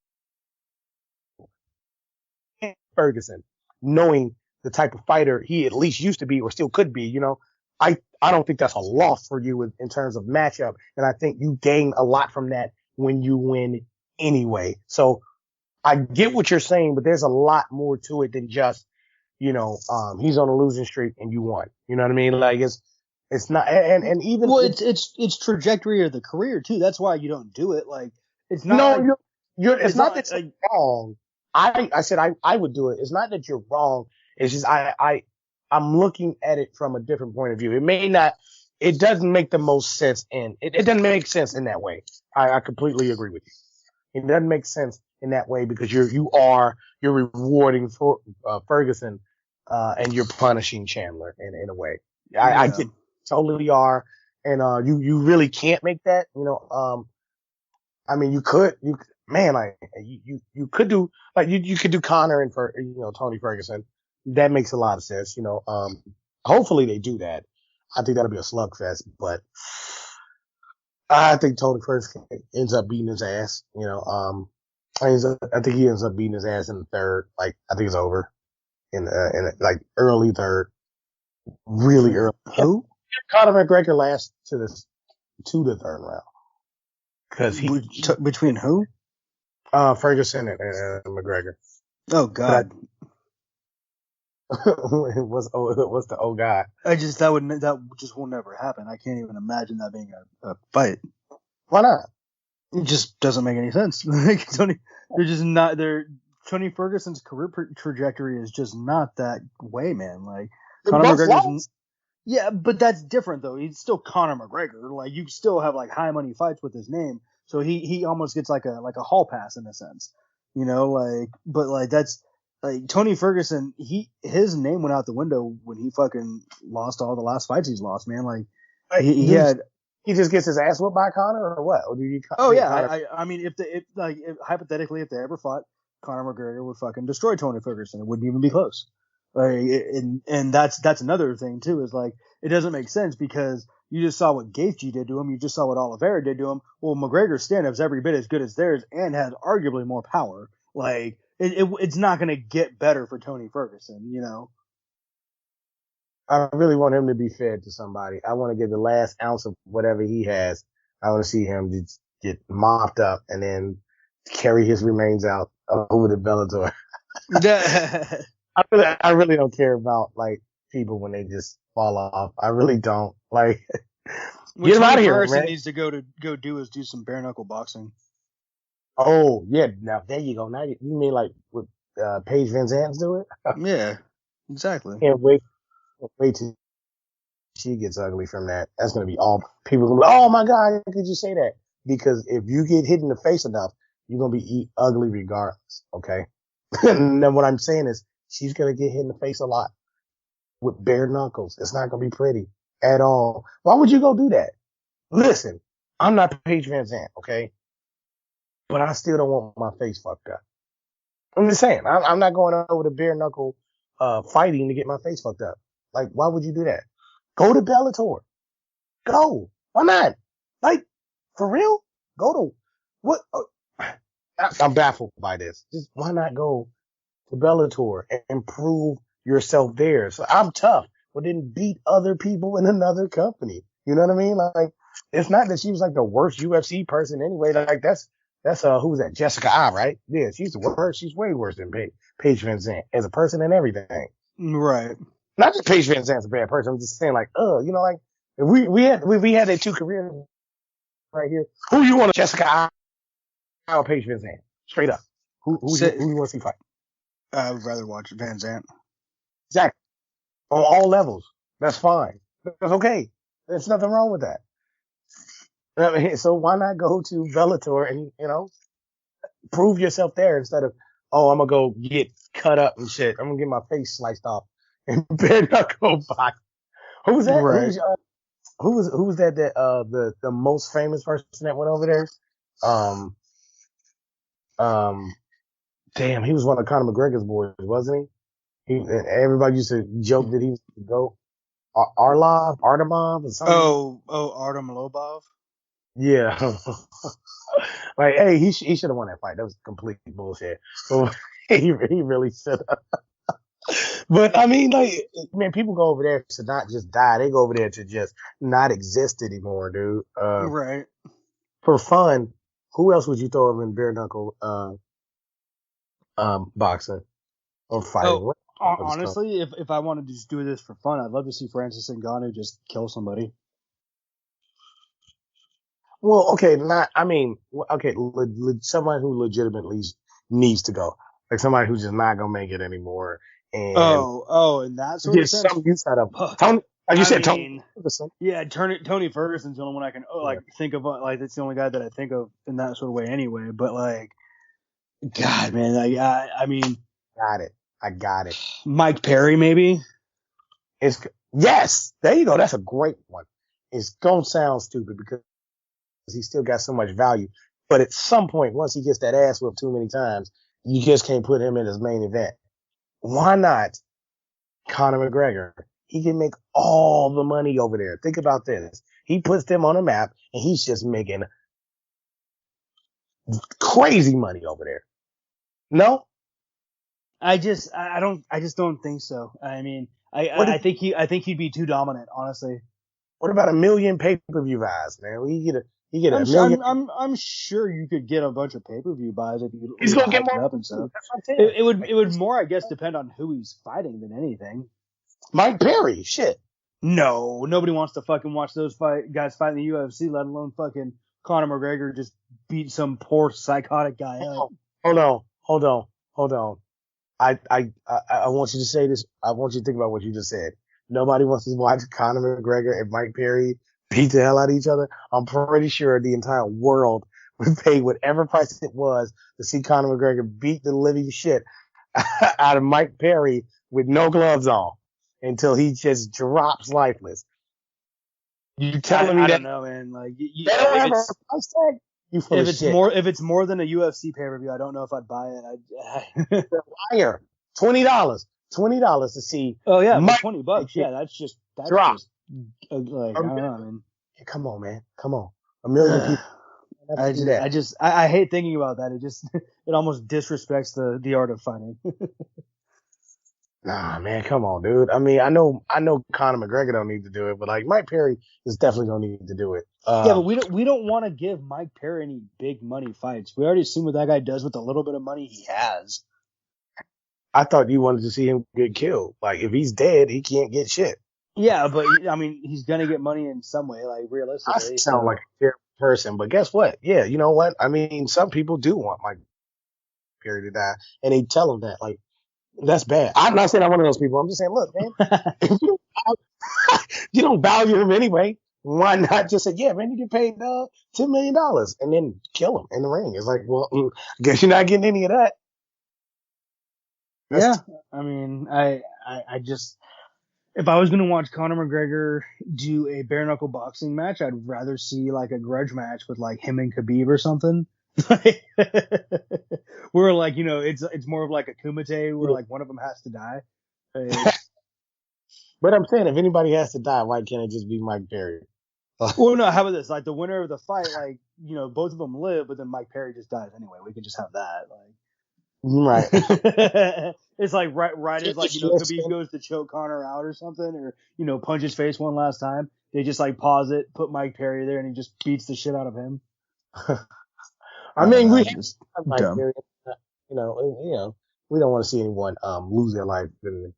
Ferguson, knowing the type of fighter he at least used to be or still could be, you know, I don't think that's a loss for you in terms of matchup. And I think you gain a lot from that when you win anyway. So I get what you're saying, but there's a lot more to it than just, you know, he's on a losing streak and you won. You know what I mean? Like it's not, and even. Well, it's trajectory of the career too. That's why you don't do it. Like, it's not. No, like, it's not that you're wrong. I said I would do it. It's not that you're wrong. It's just I'm looking at it from a different point of view. It doesn't make the most sense, and it doesn't make sense in that way. I completely agree with you. It doesn't make sense in that way because you're rewarding for Ferguson, and you're punishing Chandler in a way. I totally are, and you really can't make that. You know, I mean, you could do like you could do Conor and Tony Ferguson. that makes a lot of sense. Hopefully they do that. I think that'll be a slugfest, but I think Tony Ferguson ends up beating his ass. I think he ends up beating his ass in the third. Like, I think it's over in like early third, really early. Who? Conor McGregor lasts to the third round. Cause between who? Ferguson and McGregor. Oh God. What's the old guy? That just will never happen. I can't even imagine that being a fight. Why not? It just doesn't make any sense. Like Tony Ferguson's career trajectory is just not that way, man. Like Conor McGregor's. Yeah, but that's different though. He's still Conor McGregor. Like you still have like high money fights with his name, so he almost gets like a hall pass in a sense, But like that's like Tony Ferguson. His name went out the window when he fucking lost all the last fights he's lost, man. Like he just gets his ass whooped by Conor or what? Or do you? Oh yeah, I mean if hypothetically if they ever fought, Conor McGregor would fucking destroy Tony Ferguson. It wouldn't even be close. Like, and that's another thing too, is like, it doesn't make sense because you just saw what Gaethje did to him. You just saw what Oliveira did to him. Well, McGregor's stand-up's every bit as good as theirs and has arguably more power. Like, it's not going to get better for Tony Ferguson, I really want him to be fed to somebody. I want to get the last ounce of whatever he has. I want to see him just get mopped up and then carry his remains out over the Bellator. I really don't care about like people when they just fall off. I really don't. Like, get him out of here, man. Needs to go do some bare knuckle boxing. Oh yeah, now there you go. Now you mean like what Paige Van Zandt's doing? Yeah, exactly. Can't wait till she gets ugly from that. That's gonna be all people gonna be like, oh my god, how could you say that? Because if you get hit in the face enough, you're gonna be ugly regardless. Okay. And then what I'm saying is, she's going to get hit in the face a lot with bare knuckles. It's not going to be pretty at all. Why would you go do that? Listen, I'm not Paige Van Zandt, okay? But I still don't want my face fucked up. I'm just saying, I'm not going over the bare knuckle fighting to get my face fucked up. Like, why would you do that? Go to Bellator. Go. Why not? Like, for real? Go to what? I'm baffled by this. Just why not go to Bellator and improve yourself there? So I'm tough, but then beat other people in another company. You know what I mean? Like, it's not that she was like the worst UFC person anyway. Like that's who's that? Jessica I, right? Yeah, she's the worst. She's way worse than Paige Van Zandt as a person and everything. Right. Not just Paige Van Zandt's a bad person. I'm just saying like, like if we had their two careers right here. Who you want, Jessica I or Paige Van Zandt? Straight up. Who you want to see fight? I would rather watch Van Zandt. Exactly. On all levels. That's fine. That's okay. There's nothing wrong with that. I mean, so why not go to Bellator and, prove yourself there instead of, I'm going to go get cut up and shit. I'm going to get my face sliced off and bare knuckle box. Who was that? Right. Who was that the most famous person that went over there? Damn, he was one of Conor McGregor's boys, wasn't he? Everybody used to joke that he was the GOAT. Artemov or something. Oh, Artem Lobov. Yeah. Like, hey, he should have won that fight. That was complete bullshit. He really should have. But I mean, like, man, people go over there to not just die. They go over there to just not exist anymore, dude. Right. For fun, who else would you throw over in bare knuckle boxing or fighting? Honestly, if I wanted to just do this for fun, I'd love to see Francis Ngannou just kill somebody. Well, okay, someone who legitimately needs to go, like somebody who's just not gonna make it anymore. And in that sort of sense. Some use out of Tony, like you said, Tony Ferguson. Yeah, Tony Ferguson's the only one I can think of. Like, that's the only guy that I think of in that sort of way, anyway. But like, God, man, I mean, I got it. Mike Perry, maybe. Yes, there you go. That's a great one. It's gonna sound stupid because he still got so much value, but at some point, once he gets that ass whipped too many times, you just can't put him in his main event. Why not Conor McGregor. He can make all the money over there. Think about this. He puts them on a map, and he's just making crazy money over there. No? I just don't think so. I mean, I think he'd be too dominant, honestly. What about 1 million pay-per-view buys, man? You get I'm a million. I'm sure you could get a bunch of pay-per-view buys if you He's gonna get hype it more up and stuff. That's what I'm saying. It would more, I guess, depend on who he's fighting than anything. Mike Perry, shit. No, nobody wants to fucking watch those guys fight in the UFC, let alone fucking Conor McGregor just beat some poor psychotic guy up. Hold on. I want you to say this. I want you to think about what you just said. Nobody wants to watch Conor McGregor and Mike Perry beat the hell out of each other. I'm pretty sure the entire world would pay whatever price it was to see Conor McGregor beat the living shit out of Mike Perry with no gloves on until he just drops lifeless. You telling me I that? don't know, man. Like, They don't have a price tag? You full of shit. If it's more than a UFC pay-per-view, I don't know if I'd buy it. Liar. $20 to see. Oh yeah, Mike, $20. Yeah, that's just drop. Like, I don't know, I mean, come on, man. Come on. 1 million people. I hate thinking about that. It almost disrespects the art of fighting. Nah, man, come on, dude. I mean, I know Conor McGregor don't need to do it, but like Mike Perry is definitely gonna need to do it. Yeah, but we don't want to give Mike Perry any big money fights. We already seen what that guy does with the little bit of money he has. I thought you wanted to see him get killed. Like if he's dead, he can't get shit. Yeah, but I mean, he's gonna get money in some way, like realistically. I sound like a terrible person, but guess what? Yeah, you know what? I mean, some people do want Mike Perry to die, and they tell him that. Like, that's bad. I'm not saying I'm one of those people. I'm just saying, look, man, if you don't value him anyway, why not just say, yeah, man, you get paid $10 million and then kill him in the ring? It's like, well, I guess you're not getting any of that. Yeah, I mean, I just, if I was going to watch Conor McGregor do a bare knuckle boxing match, I'd rather see like a grudge match with like him and Khabib or something. Where like, you know, it's more of like a kumite where like one of them has to die. But I'm saying, if anybody has to die, why can't it just be Mike Perry? Well, no, how about this? Like the winner of the fight, like, you know, both of them live, but then Mike Perry just dies anyway. We can just have that. Like, right. It's like right as like, you know, Khabib goes to choke Conor out or something, or, you know, punch his face one last time. They just like pause it, put Mike Perry there, and he just beats the shit out of him. I mean, we just Mike Perry, you know, we don't want to see anyone lose their life in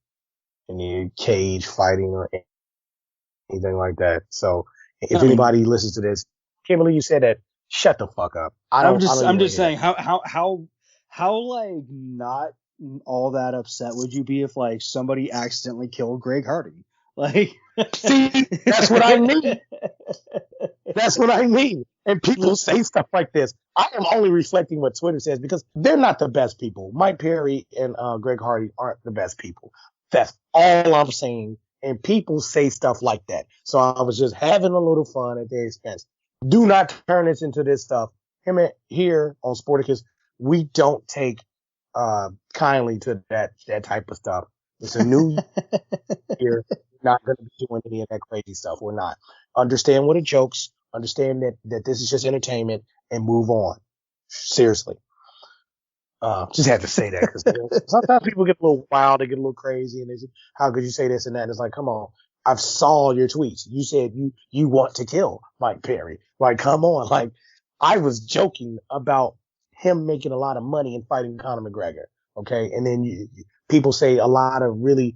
the cage fighting or anything like that. So if anybody listens to this, can't believe you said that. Shut the fuck up. I'm just saying how like not all that upset would you be if like somebody accidentally killed Greg Hardy? Like, see, that's what I mean. That's what I mean. And people say stuff like this. I am only reflecting what Twitter says because they're not the best people. Mike Perry and Greg Hardy aren't the best people. That's all I'm saying. And people say stuff like that. So I was just having a little fun at their expense. Do not turn this into this stuff. Here on Sporticus, we don't take kindly to that type of stuff. It's a new year. We're not going to be doing any of that crazy stuff. We're not. Understand what it jokes. Understand that this is just entertainment and move on. Seriously. Just had to say that because sometimes people get a little wild, they get a little crazy, and they say, how could you say this and that? And it's like, come on. I've saw your tweets. You said you want to kill Mike Perry. Like, come on. Like, I was joking about him making a lot of money and fighting Conor McGregor. Okay. And then people say a lot of really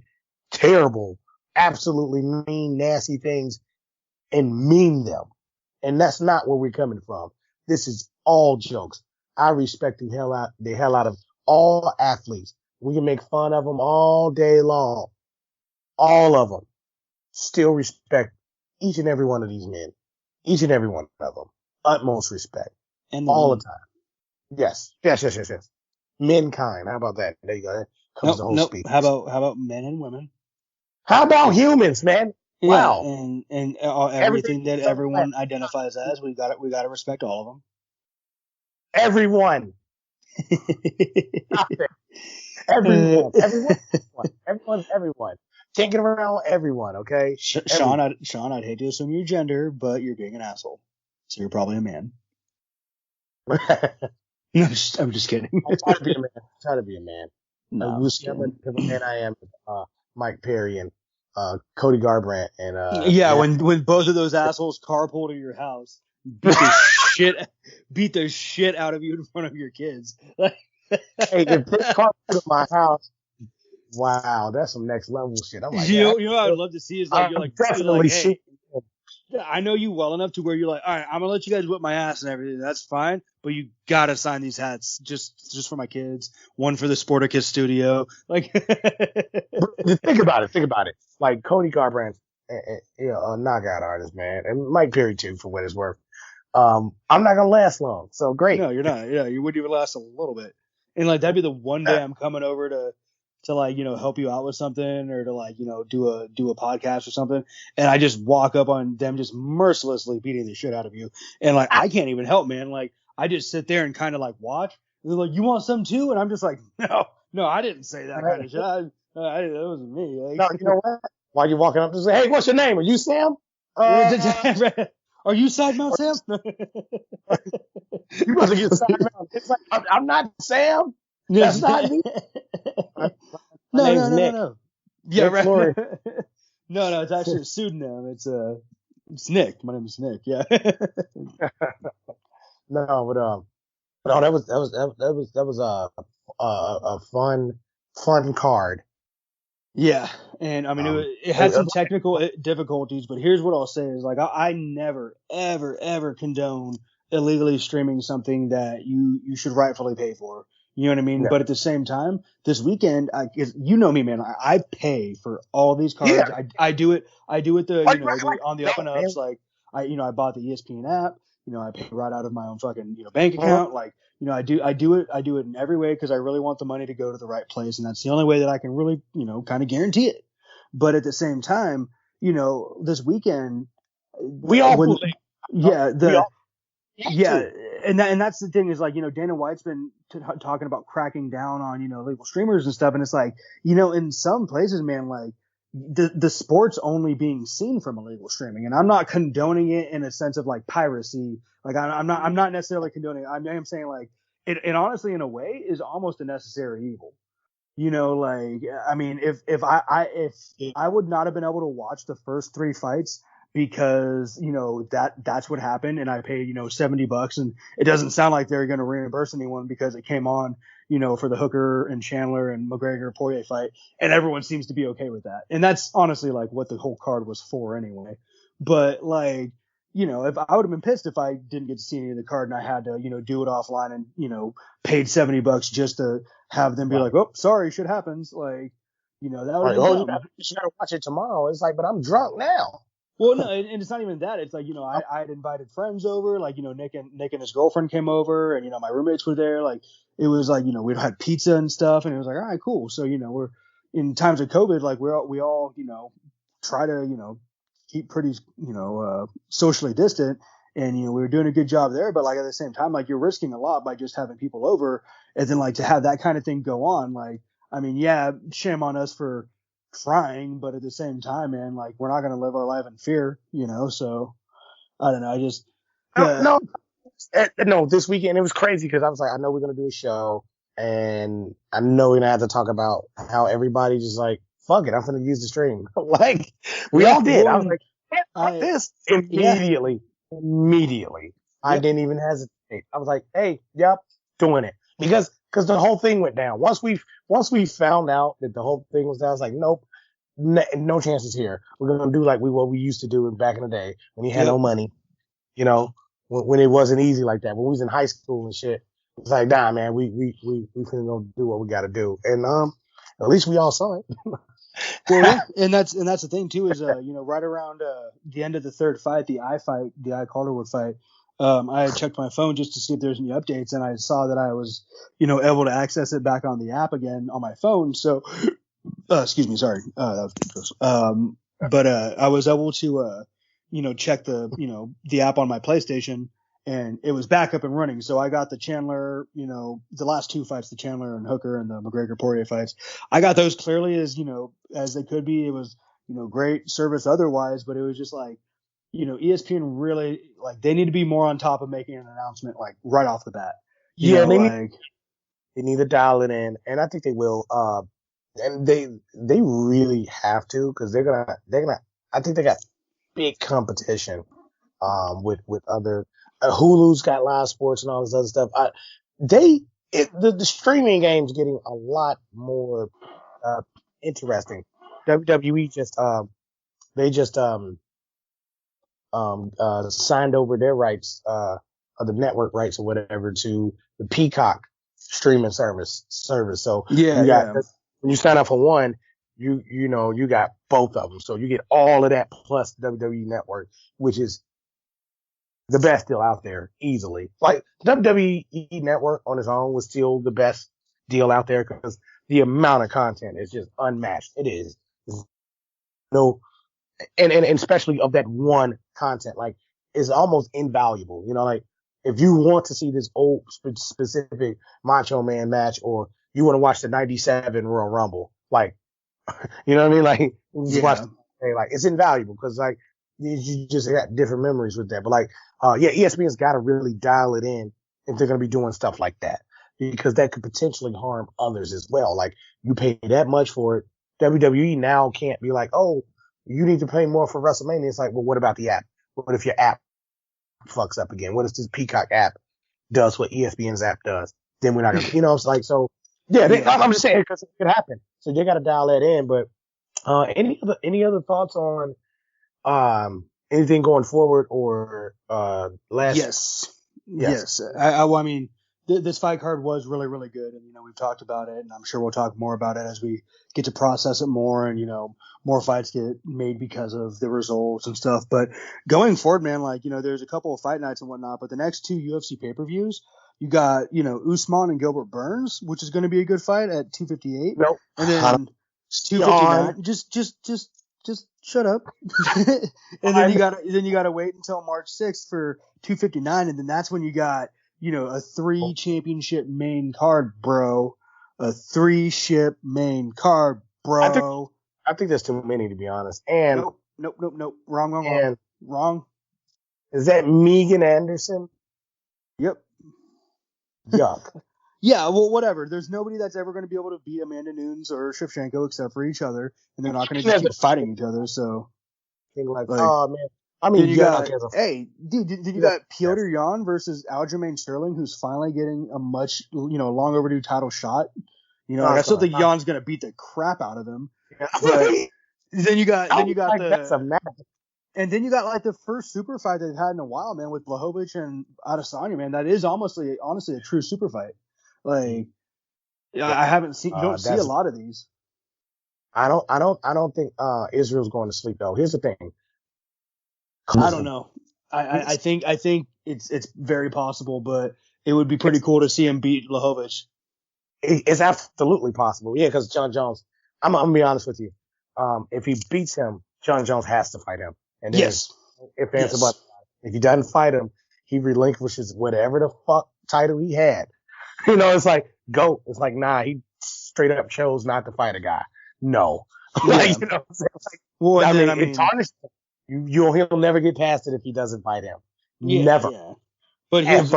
terrible, absolutely mean, nasty things and mean them. And that's not where we're coming from. This is all jokes. I respect the hell out of all athletes. We can make fun of them all day long. All of them. Still respect each and every one of these men. Each and every one of them. Utmost respect. And all the time. Yes. Mankind. How about that? There you go. That comes the whole speech. How about men and women? How about humans, man? Yeah, wow. And everything that everyone identifies as, we got to respect all of them. Everyone. Stop it. Everyone. Everyone's everyone. Can't get around everyone, okay? Sean, I'd hate to assume your gender, but you're being an asshole. So you're probably a man. No, I'm just kidding. I try to be a man. Try to be a man. No, We'll see how much of a man I am. Mike Perry and Cody Garbrandt and yeah, when both of those assholes carpool to your house, beat the shit out of you in front of your kids. Hey, if this carpool to my house, wow, that's some next level shit. I'm like, you know what I'd love to see is like, you're like, definitely hey, I know you well enough to where you're like, all right, I'm gonna let you guys whip my ass and everything. That's fine, but you gotta sign these hats just for my kids. One for the Sporticus studio. Like, think about it. Like Cody Garbrandt, a knockout artist, man, and Mike Perry too, for what it's worth. I'm not gonna last long, so great. No, you're not. Yeah, you wouldn't even last a little bit. And like that'd be the one day I'm coming over to like, help you out with something or to like, do a podcast or something. And I just walk up on them just mercilessly beating the shit out of you. And like, I can't even help, man. Like I just sit there and kind of like watch. And they're like, you want some too? And I'm just like, no, I didn't say that kind of shit. That wasn't me. Like, no, you know what? While you're walking up to say, hey, what's your name? Are you Sam? Are you Side Mount Sam? You must get Side Mount. It's like, I'm not Sam. That's not me. No. Yeah, Nick right. Flory. No, it's actually a pseudonym. It's Nick. My name is Nick. Yeah. No, but that was a fun card. Yeah, and I mean it had some technical difficulties, but here's what I'll say is like I never ever condone illegally streaming something that you should rightfully pay for. You know what I mean? Yeah. But at the same time, this weekend, you know me, man. I pay for all these cards. Yeah. I do it on the up and ups. Like I bought the ESPN app. I pay right out of my own fucking bank account. Like I do it in every way because I really want the money to go to the right place, and that's the only way that I can really kind of guarantee it. But at the same time, this weekend we all and that's the thing is like Dana White's been talking about cracking down on illegal streamers and stuff, and it's like in some places, man, like the sport's only being seen from illegal streaming, and I'm not condoning it in a sense of like piracy. Like I'm not necessarily condoning it. I'm saying like it honestly in a way is almost a necessary evil. Like I mean if I would not have been able to watch the first 3 fights because that's what happened, and I paid $70, and it doesn't sound like they're going to reimburse anyone because it came on for the Hooker and Chandler and McGregor Poirier fight, and everyone seems to be okay with that, and that's honestly like what the whole card was for anyway. But like if I would have been pissed if I didn't get to see any of the card and I had to do it offline and paid $70 just to have them be like, oh, sorry, shit happens, like that would you gotta watch it tomorrow. It's like, but I'm drunk now. Well, no, and it's not even that. It's like, I had invited friends over, like, Nick and his girlfriend came over, and, my roommates were there. Like, it was like, we'd had pizza and stuff, and it was like, all right, cool. So, we're in times of COVID, like, we all, try to, keep pretty, socially distant. And, we were doing a good job there. But, like, at the same time, like, you're risking a lot by just having people over. And then, like, to have that kind of thing go on, like, I mean, yeah, shame on us for trying, but at the same time, man, like we're not going to live our life in fear, so I don't know. I just no, this weekend it was crazy because I was like, I know we're going to do a show and I know we're going to have to talk about how everybody just like, fuck it, I'm going to use the stream. Like we all did. I was like, this immediately. I didn't even hesitate. I was like, hey, yep, doing it because the whole thing went down. Once we found out that the whole thing was down, I was like, nope, no chances here. We're gonna do like what we used to do back in the day when you had no money, when it wasn't easy like that. When we was in high school and shit, it's like, nah, man, we finna go do what we got to do, and at least we all saw it. Well, yeah, and that's the thing too is right around the end of the third fight, the I Calderwood fight. I had checked my phone just to see if there's any updates, and I saw that I was, able to access it back on the app again on my phone. So, excuse me, sorry, that was gross. But I was able to, check the, the app on my PlayStation, and it was back up and running. So I got the Chandler, the last 2 fights, the Chandler and Hooker and the McGregor-Poirier fights. I got those clearly as they could be. It was, great service otherwise, but it was just like, ESPN really, like, they need to be more on top of making an announcement, like, right off the bat. They need to dial it in, and I think they will. And they really have to, because they're gonna. I think they got big competition. With other Hulu's got live sports and all this other stuff. The streaming game's getting a lot more interesting. WWE just signed over their rights, of the network rights or whatever, to the Peacock streaming service. So when you sign up for one, you got both of them. So you get all of that plus WWE Network, which is the best deal out there easily. Like WWE Network on its own was still the best deal out there because the amount of content is just unmatched. It is. And especially of that one content, like, is almost invaluable. Like, if you want to see this old specific Macho Man match, or you want to watch the 97 Royal Rumble, like, you know what I mean? Like, watch like, it's invaluable because, like, you just got different memories with that. But, like, ESPN's got to really dial it in if they're going to be doing stuff like that, because that could potentially harm others as well. Like, you pay that much for it. WWE now can't be like, oh, you need to pay more for WrestleMania. It's like, well, what about the app? What if your app fucks up again? What if this Peacock app does what ESPN's app does? Then we're not going to, it's like, so, I'm just saying, because it could happen. So they got to dial that in. But any other thoughts on anything going forward or last? Yes. I mean, this fight card was really, really good, and we've talked about it, and I'm sure we'll talk more about it as we get to process it more, and more fights get made because of the results and stuff. But going forward, man, like, there's a couple of fight nights and whatnot, but the next 2 UFC pay-per-views, you got Usman and Gilbert Burns, which is going to be a good fight at 258. Nope. And then 259. Just shut up. And then you got to wait until March 6th for 259, and then that's when you got a 3 championship main card, bro. A 3-ship main card, bro. I think there's too many, to be honest. And nope. Wrong. Is that Megan Anderson? Yep. Yuck. Yeah, well, whatever. There's nobody that's ever going to be able to beat Amanda Nunes or Shevchenko except for each other, and they're not going to just keep fighting each other. So, oh man. I mean, you got Petr Yan versus Aljamain Sterling, who's finally getting a much, long overdue title shot. I still think Jan's going to beat the crap out of him. Yeah. But then you got that's a match. And then you got like the first super fight they've had in a while, man, with Blachowicz and Adesanya, man. That is honestly a true super fight. Like, I haven't seen, you don't see a lot of these. I don't think Israel's going to sleep though. Here's the thing. I don't know. I think it's very possible, but it would be pretty cool to see him beat Blachowicz. It's absolutely possible. Yeah, because John Jones, I'm gonna be honest with you. If he beats him, John Jones has to fight him. And then if he doesn't fight him, he relinquishes whatever the fuck title he had. It's like GOAT. It's like, nah, he straight up chose not to fight a guy. No. It tarnished him. He'll never get past it if he doesn't fight him. Never. Yeah. But here's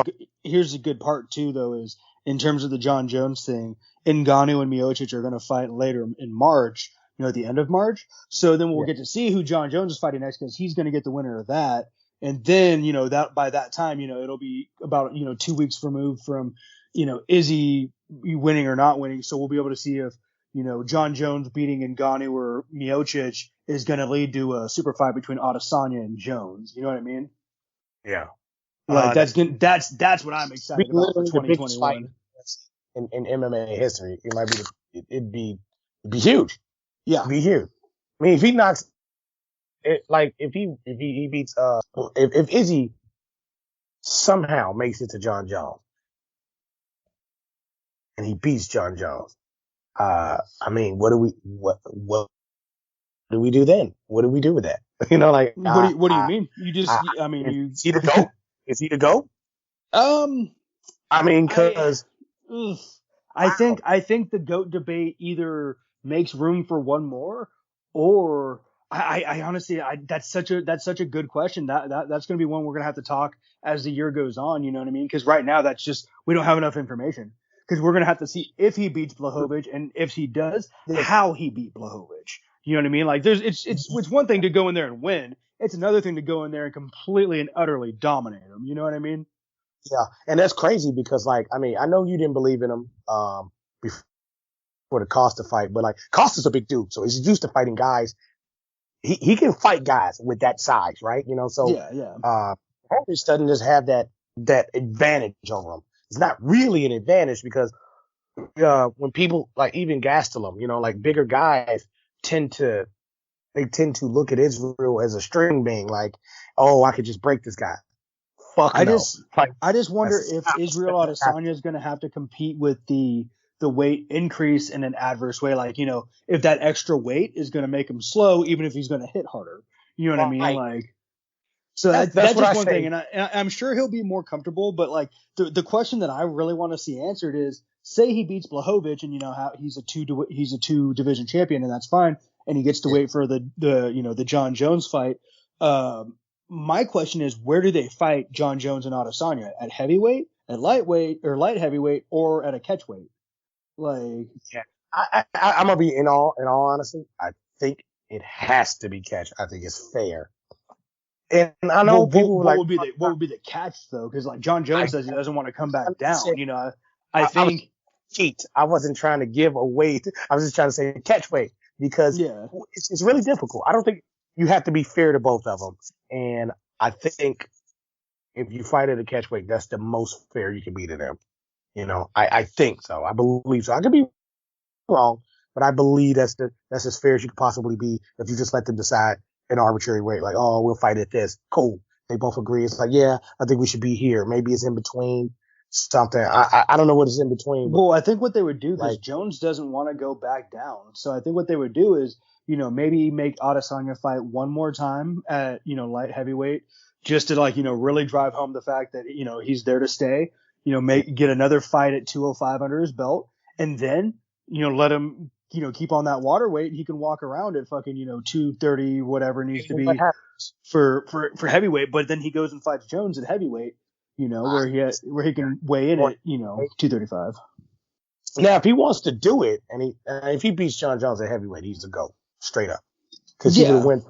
the good part too, though, is in terms of the John Jones thing, Ngannou and Miocic are going to fight later in March, at the end of March. So then we'll get to see who John Jones is fighting next, because he's going to get the winner of that. And then, that by that time, it'll be about, 2 weeks removed from, Izzy winning or not winning. So we'll be able to see if, John Jones beating Ngannou or Miocic is going to lead to a super fight between Adesanya and Jones. You know what I mean? Yeah. Like that's what I'm excited about for 2021. In MMA history, it might be it'd be huge. Yeah, it'd be huge. I mean, if he knocks it, like if he beats if Izzy somehow makes it to John Jones and he beats John Jones, I mean, what do we do then? What do we do with that? What do you mean? You just, is he the GOAT? Is he the GOAT? I mean, I because I think the GOAT debate either makes room for one more, or I honestly that's such a good question. That's going to be one we're going to have to talk as the year goes on. You know what I mean? Because right now that's just we don't have enough information. Because we're going to have to see if he beats Blachowicz, and if he does, how he beat Blachowicz. You know what I mean? Like it's one thing to go in there and win. It's another thing to go in there and completely and utterly dominate him. You know what I mean? yeah, and that's crazy because like I mean I know you didn't believe in him before the Costa fight, but like Costa's a big dude, so he's used to fighting guys. He can fight guys with that size, right? You know, so Blachowicz doesn't just have that advantage over him. It's not really an advantage because when people like even Gastelum, you know, like bigger guys tend to look at Israel as a string being like, oh, I could just break this guy. Fuck I no. just Like, I just wonder if Israel Adesanya is going to have to compete with the weight increase in an adverse way. Like, you know, if that extra weight is going to make him slow, even if he's going to hit harder. You know what I mean? Right. Like, so That's that's what just I one say. thing, and I'm sure he'll be more comfortable. But like the question that I really want to see answered is, say he beats Blachowicz, and you know how he's a two division champion, and that's fine, and he gets to wait for the John Jones fight. My question is, where do they fight John Jones and Adesanya? At heavyweight, at lightweight, or light heavyweight, or at a catchweight? Like, Yeah. I'm gonna be in all honesty. I think it has to be catch. I think it's fair. And I know people what would be the catch though? Because like John Jones says he doesn't want to come back down. You know, I think cheat. I wasn't trying to give away. I was just trying to say catch weight because it's really difficult. I don't think you have to be fair to both of them. And I think if you fight at a catch weight, that's the most fair you can be to them. You know, I think so. I believe so. I could be wrong, but I believe that's as fair as you could possibly be if you just let them decide an arbitrary weight. Like, oh, we'll fight at this. Cool. They both agree. It's like, yeah, I think we should be here. Maybe it's in between something. I don't know what is in between. Well, I think what they would do, because Jones doesn't want to go back down. So I think what they would do is, you know, maybe make Adesanya fight one more time at, you know, light heavyweight, just to like, you know, really drive home the fact that, you know, he's there to stay, you know, get another fight at 205 under his belt, and then, you know, let him, you know, keep on that water weight. He can walk around at fucking, you know, 230, whatever needs to be for heavyweight. But then he goes and fights Jones at heavyweight, you know, where he can weigh in at, you know, 235. Now, if he wants to do it, and if he beats John Jones at heavyweight, he's the GOAT, straight up. Because he would have went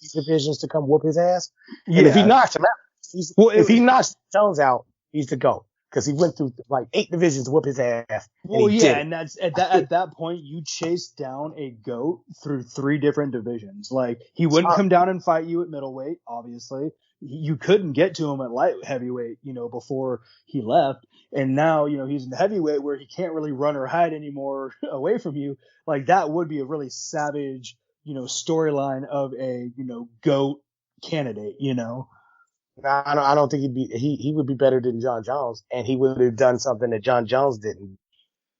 these divisions to come whoop his ass. And if he knocks him out, if he knocks Jones out, he's the GOAT. Because he went through like 8 divisions to whoop his ass. Well, yeah, and that's at that point you chase down a GOAT through 3 different divisions. Like, he wouldn't come down and fight you at middleweight, obviously. You couldn't get to him at light heavyweight, you know, before he left. And now, you know, he's in the heavyweight where he can't really run or hide anymore away from you. Like, that would be a really savage, you know, storyline of a, you know, GOAT candidate, you know. I don't think he would be better than John Jones, and he would have done something that John Jones didn't.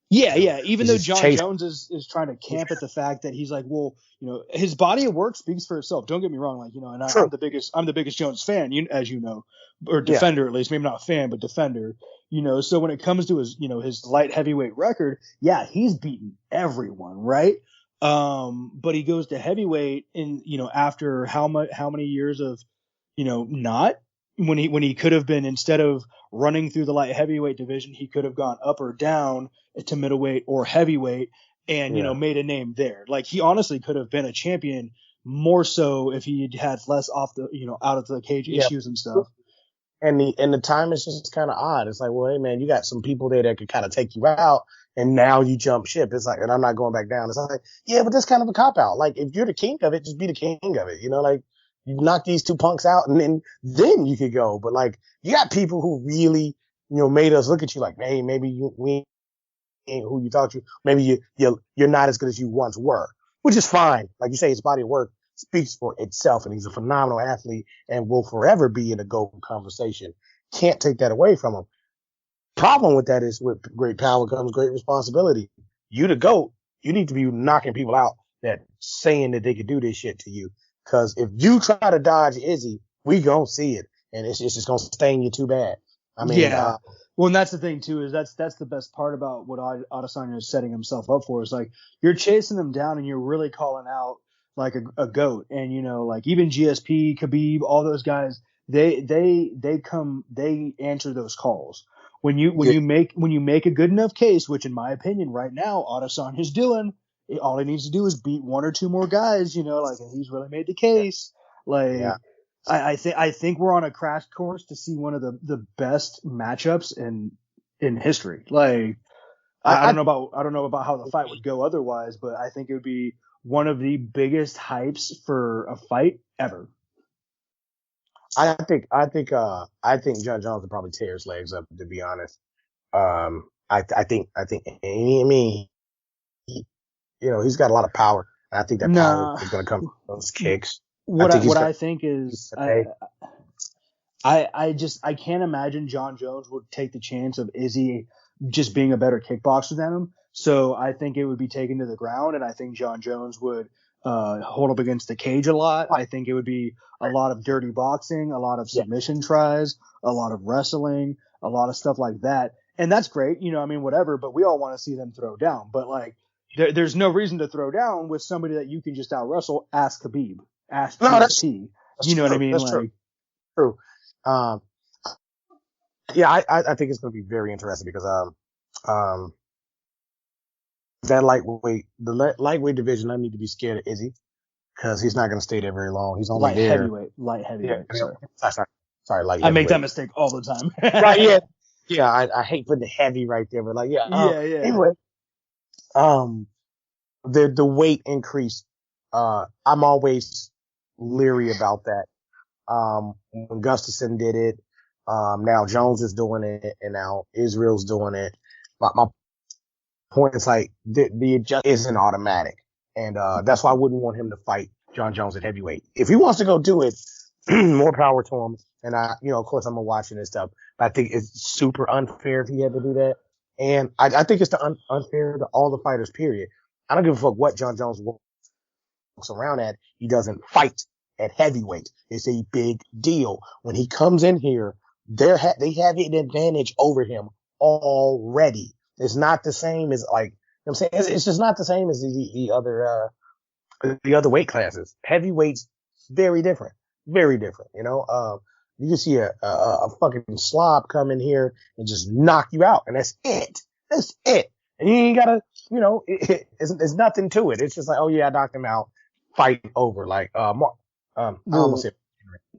Yeah. Even though John Jones is trying to camp at the fact that he's like, well, you know, his body of work speaks for itself. Don't get me wrong, like, you know, and I'm the biggest Jones fan, as you know, or defender at least, maybe not fan, but defender. You know, so when it comes to his, you know, his light heavyweight record, yeah, he's beaten everyone, right? But he goes to heavyweight in, you know, after how many years of, you know, not. When he could have been, instead of running through the light heavyweight division, he could have gone up or down to middleweight or heavyweight and, you know, made a name there. Like, he honestly could have been a champion more so if he had less off the, you know, out of the cage issues and stuff. And the time is just kind of odd. It's like, well, hey man, you got some people there that could kind of take you out, and now you jump ship. It's like, and I'm not going back down. It's like, yeah, but that's kind of a cop out. Like, if you're the king of it, just be the king of it. You know, like, you knock these 2 punks out, and then you could go. But like, you got people who really, you know, made us look at you like, hey, maybe we ain't who you thought you. Maybe you're not as good as you once were, which is fine. Like you say, his body of work speaks for itself, and he's a phenomenal athlete and will forever be in the GOAT conversation. Can't take that away from him. Problem with that is, with great power comes great responsibility. You the GOAT, you need to be knocking people out that saying that they could do this shit to you. Because if you try to dodge Izzy, we gonna see it, and it's just gonna stain you too bad. I mean, well, and that's the thing too, is that's the best part about what Adesanya is setting himself up for, is like you're chasing them down and you're really calling out like a goat. And like even GSP, Khabib, all those guys, they answer those calls. When you make a good enough case, which in my opinion right now Adesanya is doing, all he needs to do is beat one or two more guys, like, and he's really made the case. Like, yeah. I think we're on a crash course to see one of the best matchups in history. Like, I don't know about how the fight would go otherwise, but I think it would be one of the biggest hypes for a fight ever. I think John Jones would probably tear his legs up, to be honest. I think he, he's got a lot of power. And I think that power is going to come from those kicks. I think is I can't imagine John Jones would take the chance of Izzy just being a better kickboxer than him. So I think it would be taken to the ground, and I think John Jones would hold up against the cage a lot. I think it would be a lot of dirty boxing, a lot of submission tries, a lot of wrestling, a lot of stuff like that. And that's great, whatever, but we all want to see them throw down. But like there's no reason to throw down with somebody that you can just out wrestle. Ask Khabib. Ask GSP. You know what I mean? That's like, true. I think it's going to be very interesting because that lightweight division, I need to be scared of Izzy because he's not going to stay there very long. He's only light heavyweight. Sorry, light. I make that mistake all the time. Right? Yeah. I hate putting the heavy right there, but like, Anyway, the weight increase. I'm always leery about that. When Gustafsson did it, now Jones is doing it, and now Israel's doing it. But my point is like the adjustment isn't automatic, and that's why I wouldn't want him to fight John Jones at heavyweight. If he wants to go do it, more power to him. And of course, I'm watching this stuff, but I think it's super unfair if he had to do that. And I think it's unfair to all the fighters. Period. I don't give a fuck what John Jones walks around at. He doesn't fight at heavyweight. It's a big deal. When he comes in here, they have an advantage over him already. It's not the same as like, I'm saying, it's just not the same as the other weight classes. Heavyweight's very different. Very different. You can see a fucking slob come in here and just knock you out, and that's it. That's it. And you ain't gotta, there's nothing to it. It's just like, oh yeah, I knocked him out. Fight over. Like, Mark. I almost said.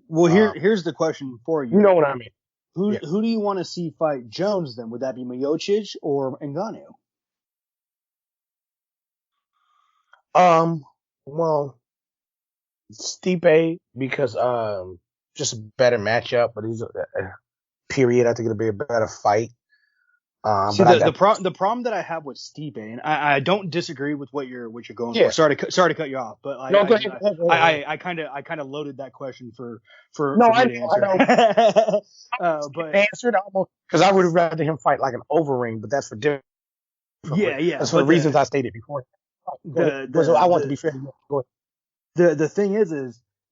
Well, here's the question for you. You know what I mean? Who do you want to see fight Jones then? Would that be Miocic or Ngannou? Well, Stipe, because just a better matchup, but he's period. I think it'll be a better fight. See, the problem that I have with Stipe, and I don't disagree with what you're going for. Sorry to cut you off, but go ahead. I kind of loaded that question for no, I know. But answered almost because I would have rather him fight like an overring, but that's for different. Yeah. That's for reasons I stated before. I want to be fair. Go ahead. The thing is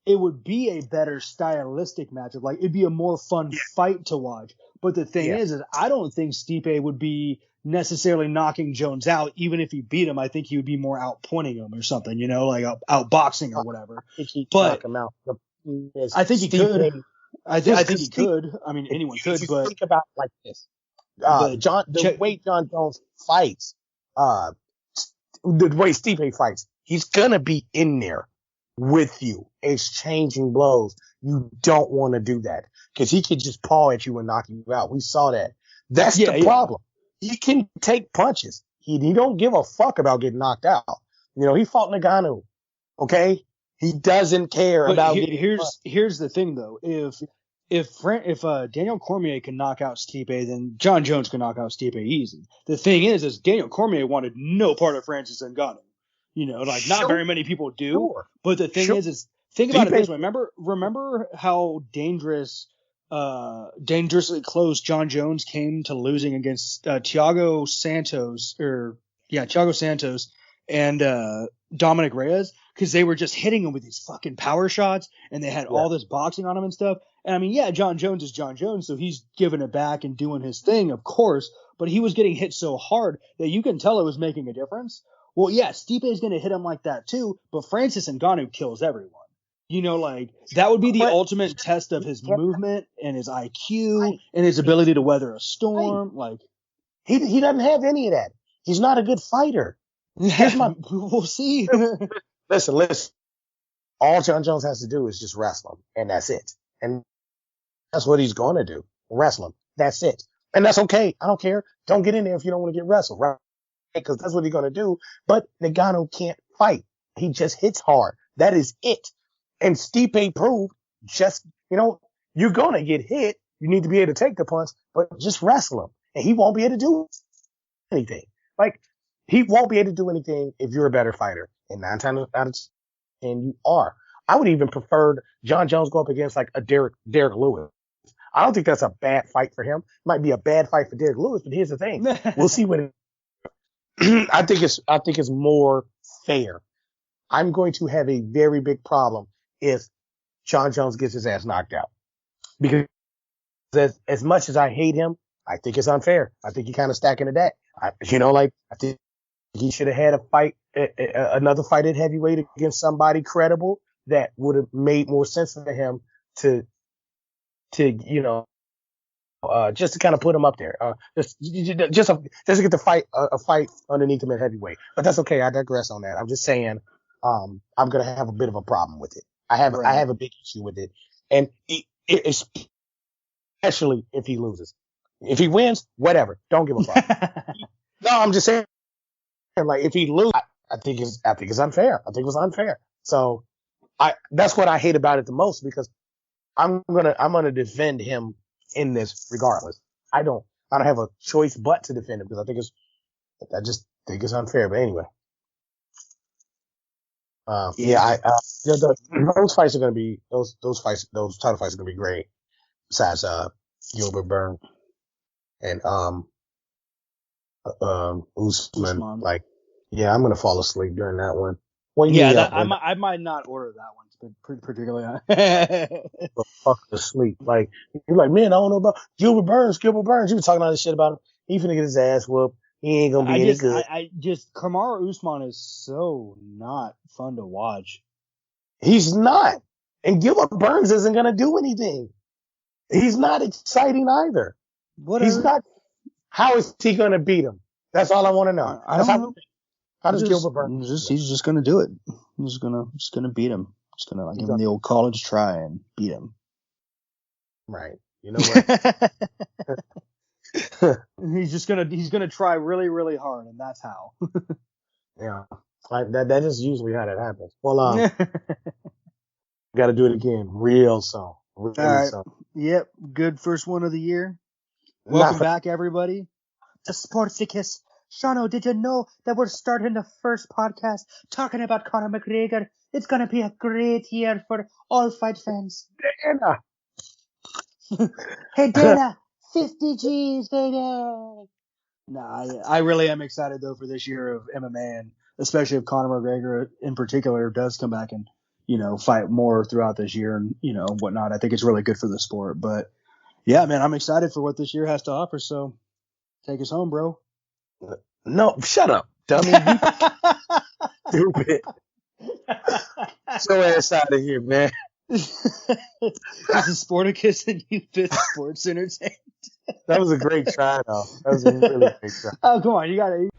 it would be a better stylistic matchup. Like it'd be a more fun fight to watch. But the thing is I don't think Stipe would be necessarily knocking Jones out. Even if he beat him, I think he would be more outpointing him or something, like outboxing or whatever. Knock him out. I think he could. I think he could. I mean, anyone could. But think about it like this: the way John Jones fights, the way Stipe fights, he's gonna be in there with you, exchanging blows. You don't want to do that because he could just paw at you and knock you out. We saw that. That's the problem. He can take punches. He don't give a fuck about getting knocked out. He fought Ngannou. Okay, he doesn't care about. Here's the thing though. If Daniel Cormier can knock out Stipe, then John Jones can knock out Stipe easy. The thing is Daniel Cormier wanted no part of Francis Ngannou. Not very many people do. Sure. But the thing is think about it this way. Remember how dangerously close John Jones came to losing against Thiago Santos and Dominic Reyes, because they were just hitting him with these fucking power shots and they had all this boxing on him and stuff. And I mean, yeah, John Jones is John Jones, so he's giving it back and doing his thing, of course. But he was getting hit so hard that you can tell it was making a difference. Well, yeah, Stipe is going to hit him like that too, but Francis Ngannou kills everyone. You know, like that would be the ultimate test of his movement and his IQ and his ability to weather a storm. Like he doesn't have any of that. He's not a good fighter. We'll see. Listen. All John Jones has to do is just wrestle him, and that's it. And that's what he's going to do. Wrestle him. That's it. And that's okay. I don't care. Don't get in there if you don't want to get wrestled, right? Because that's what he's going to do. But Ngannou can't fight. He just hits hard. That is it. And Stipe proved you're going to get hit. You need to be able to take the punch, but just wrestle him. And he won't be able to do anything. Like, he won't be able to do anything if you're a better fighter. And 9 times out of 10, you are. I would even prefer John Jones go up against like a Derek Lewis. I don't think that's a bad fight for him. Might be a bad fight for Derek Lewis, but here's the thing. We'll see when I think it's more fair. I'm going to have a very big problem if John Jones gets his ass knocked out. Because as much as I hate him, I think it's unfair. I think he kind of stacking the deck. I think he should have had a fight, another fight at heavyweight against somebody credible that would have made more sense for him to just to kind of put him up there. Just to get the fight, a fight underneath him at heavyweight. But that's okay. I digress on that. I'm just saying, I'm going to have a bit of a problem with it. I have a big issue with it. And especially if he loses. If he wins, whatever. Don't give a fuck. No, I'm just saying, like, if he loses, I think it's unfair. I think it was unfair. So that's what I hate about it the most, because I'm gonna defend him in this regardless. I don't have a choice but to defend him, because I just think it's unfair. But anyway, those fights are gonna be those title fights are gonna be great. Besides Gilbert Burns and Usman, like, yeah, I'm gonna fall asleep during that one. Well, I might not order that one, particularly. But fuck to sleep. Like, you're like, man, I don't know about Gilbert Burns. You been talking all this shit about him. He finna get his ass whooped. He ain't gonna be any good. I just Kamaru Usman is so not fun to watch. He's not. And Gilbert Burns isn't gonna do anything. He's not exciting either. He's not. How is he gonna beat him? That's all I want to know. I don't know. How does Gilbert Burns? He's just gonna do it. He's gonna beat him. Just gonna give him the old college try and beat him. Right. You know what? he's gonna try really, really hard, and that's how. Yeah. That is usually how that happens. Well, got to do it again real soon. All right. Soon. Yep. Good first one of the year. Welcome back, everybody, to Sporticus. Shano, did you know that we're starting the first podcast talking about Conor McGregor? It's going to be a great year for all fight fans. Dana. Hey, Dana, 50 G's, baby. Nah, I really am excited, though, for this year of MMA, and especially if Conor McGregor in particular does come back and, fight more throughout this year and, whatnot. I think it's really good for the sport. But, yeah, man, I'm excited for what this year has to offer. So take us home, bro. No, shut up, dummy. Stupid. So ass out of here, man. This is Sporticus and you've been sports entertained. That was a great try, though. That was a really great try. Oh, come on. You got to.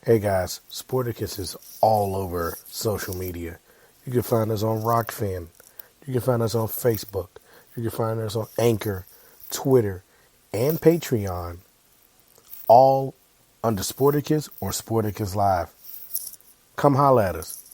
Hey guys, Sporticus is all over social media. You can find us on Rockfin. You can find us on Facebook. You can find us on Anchor, Twitter, and Patreon. All under Sporticus or Sporticus Live. Come holla at us.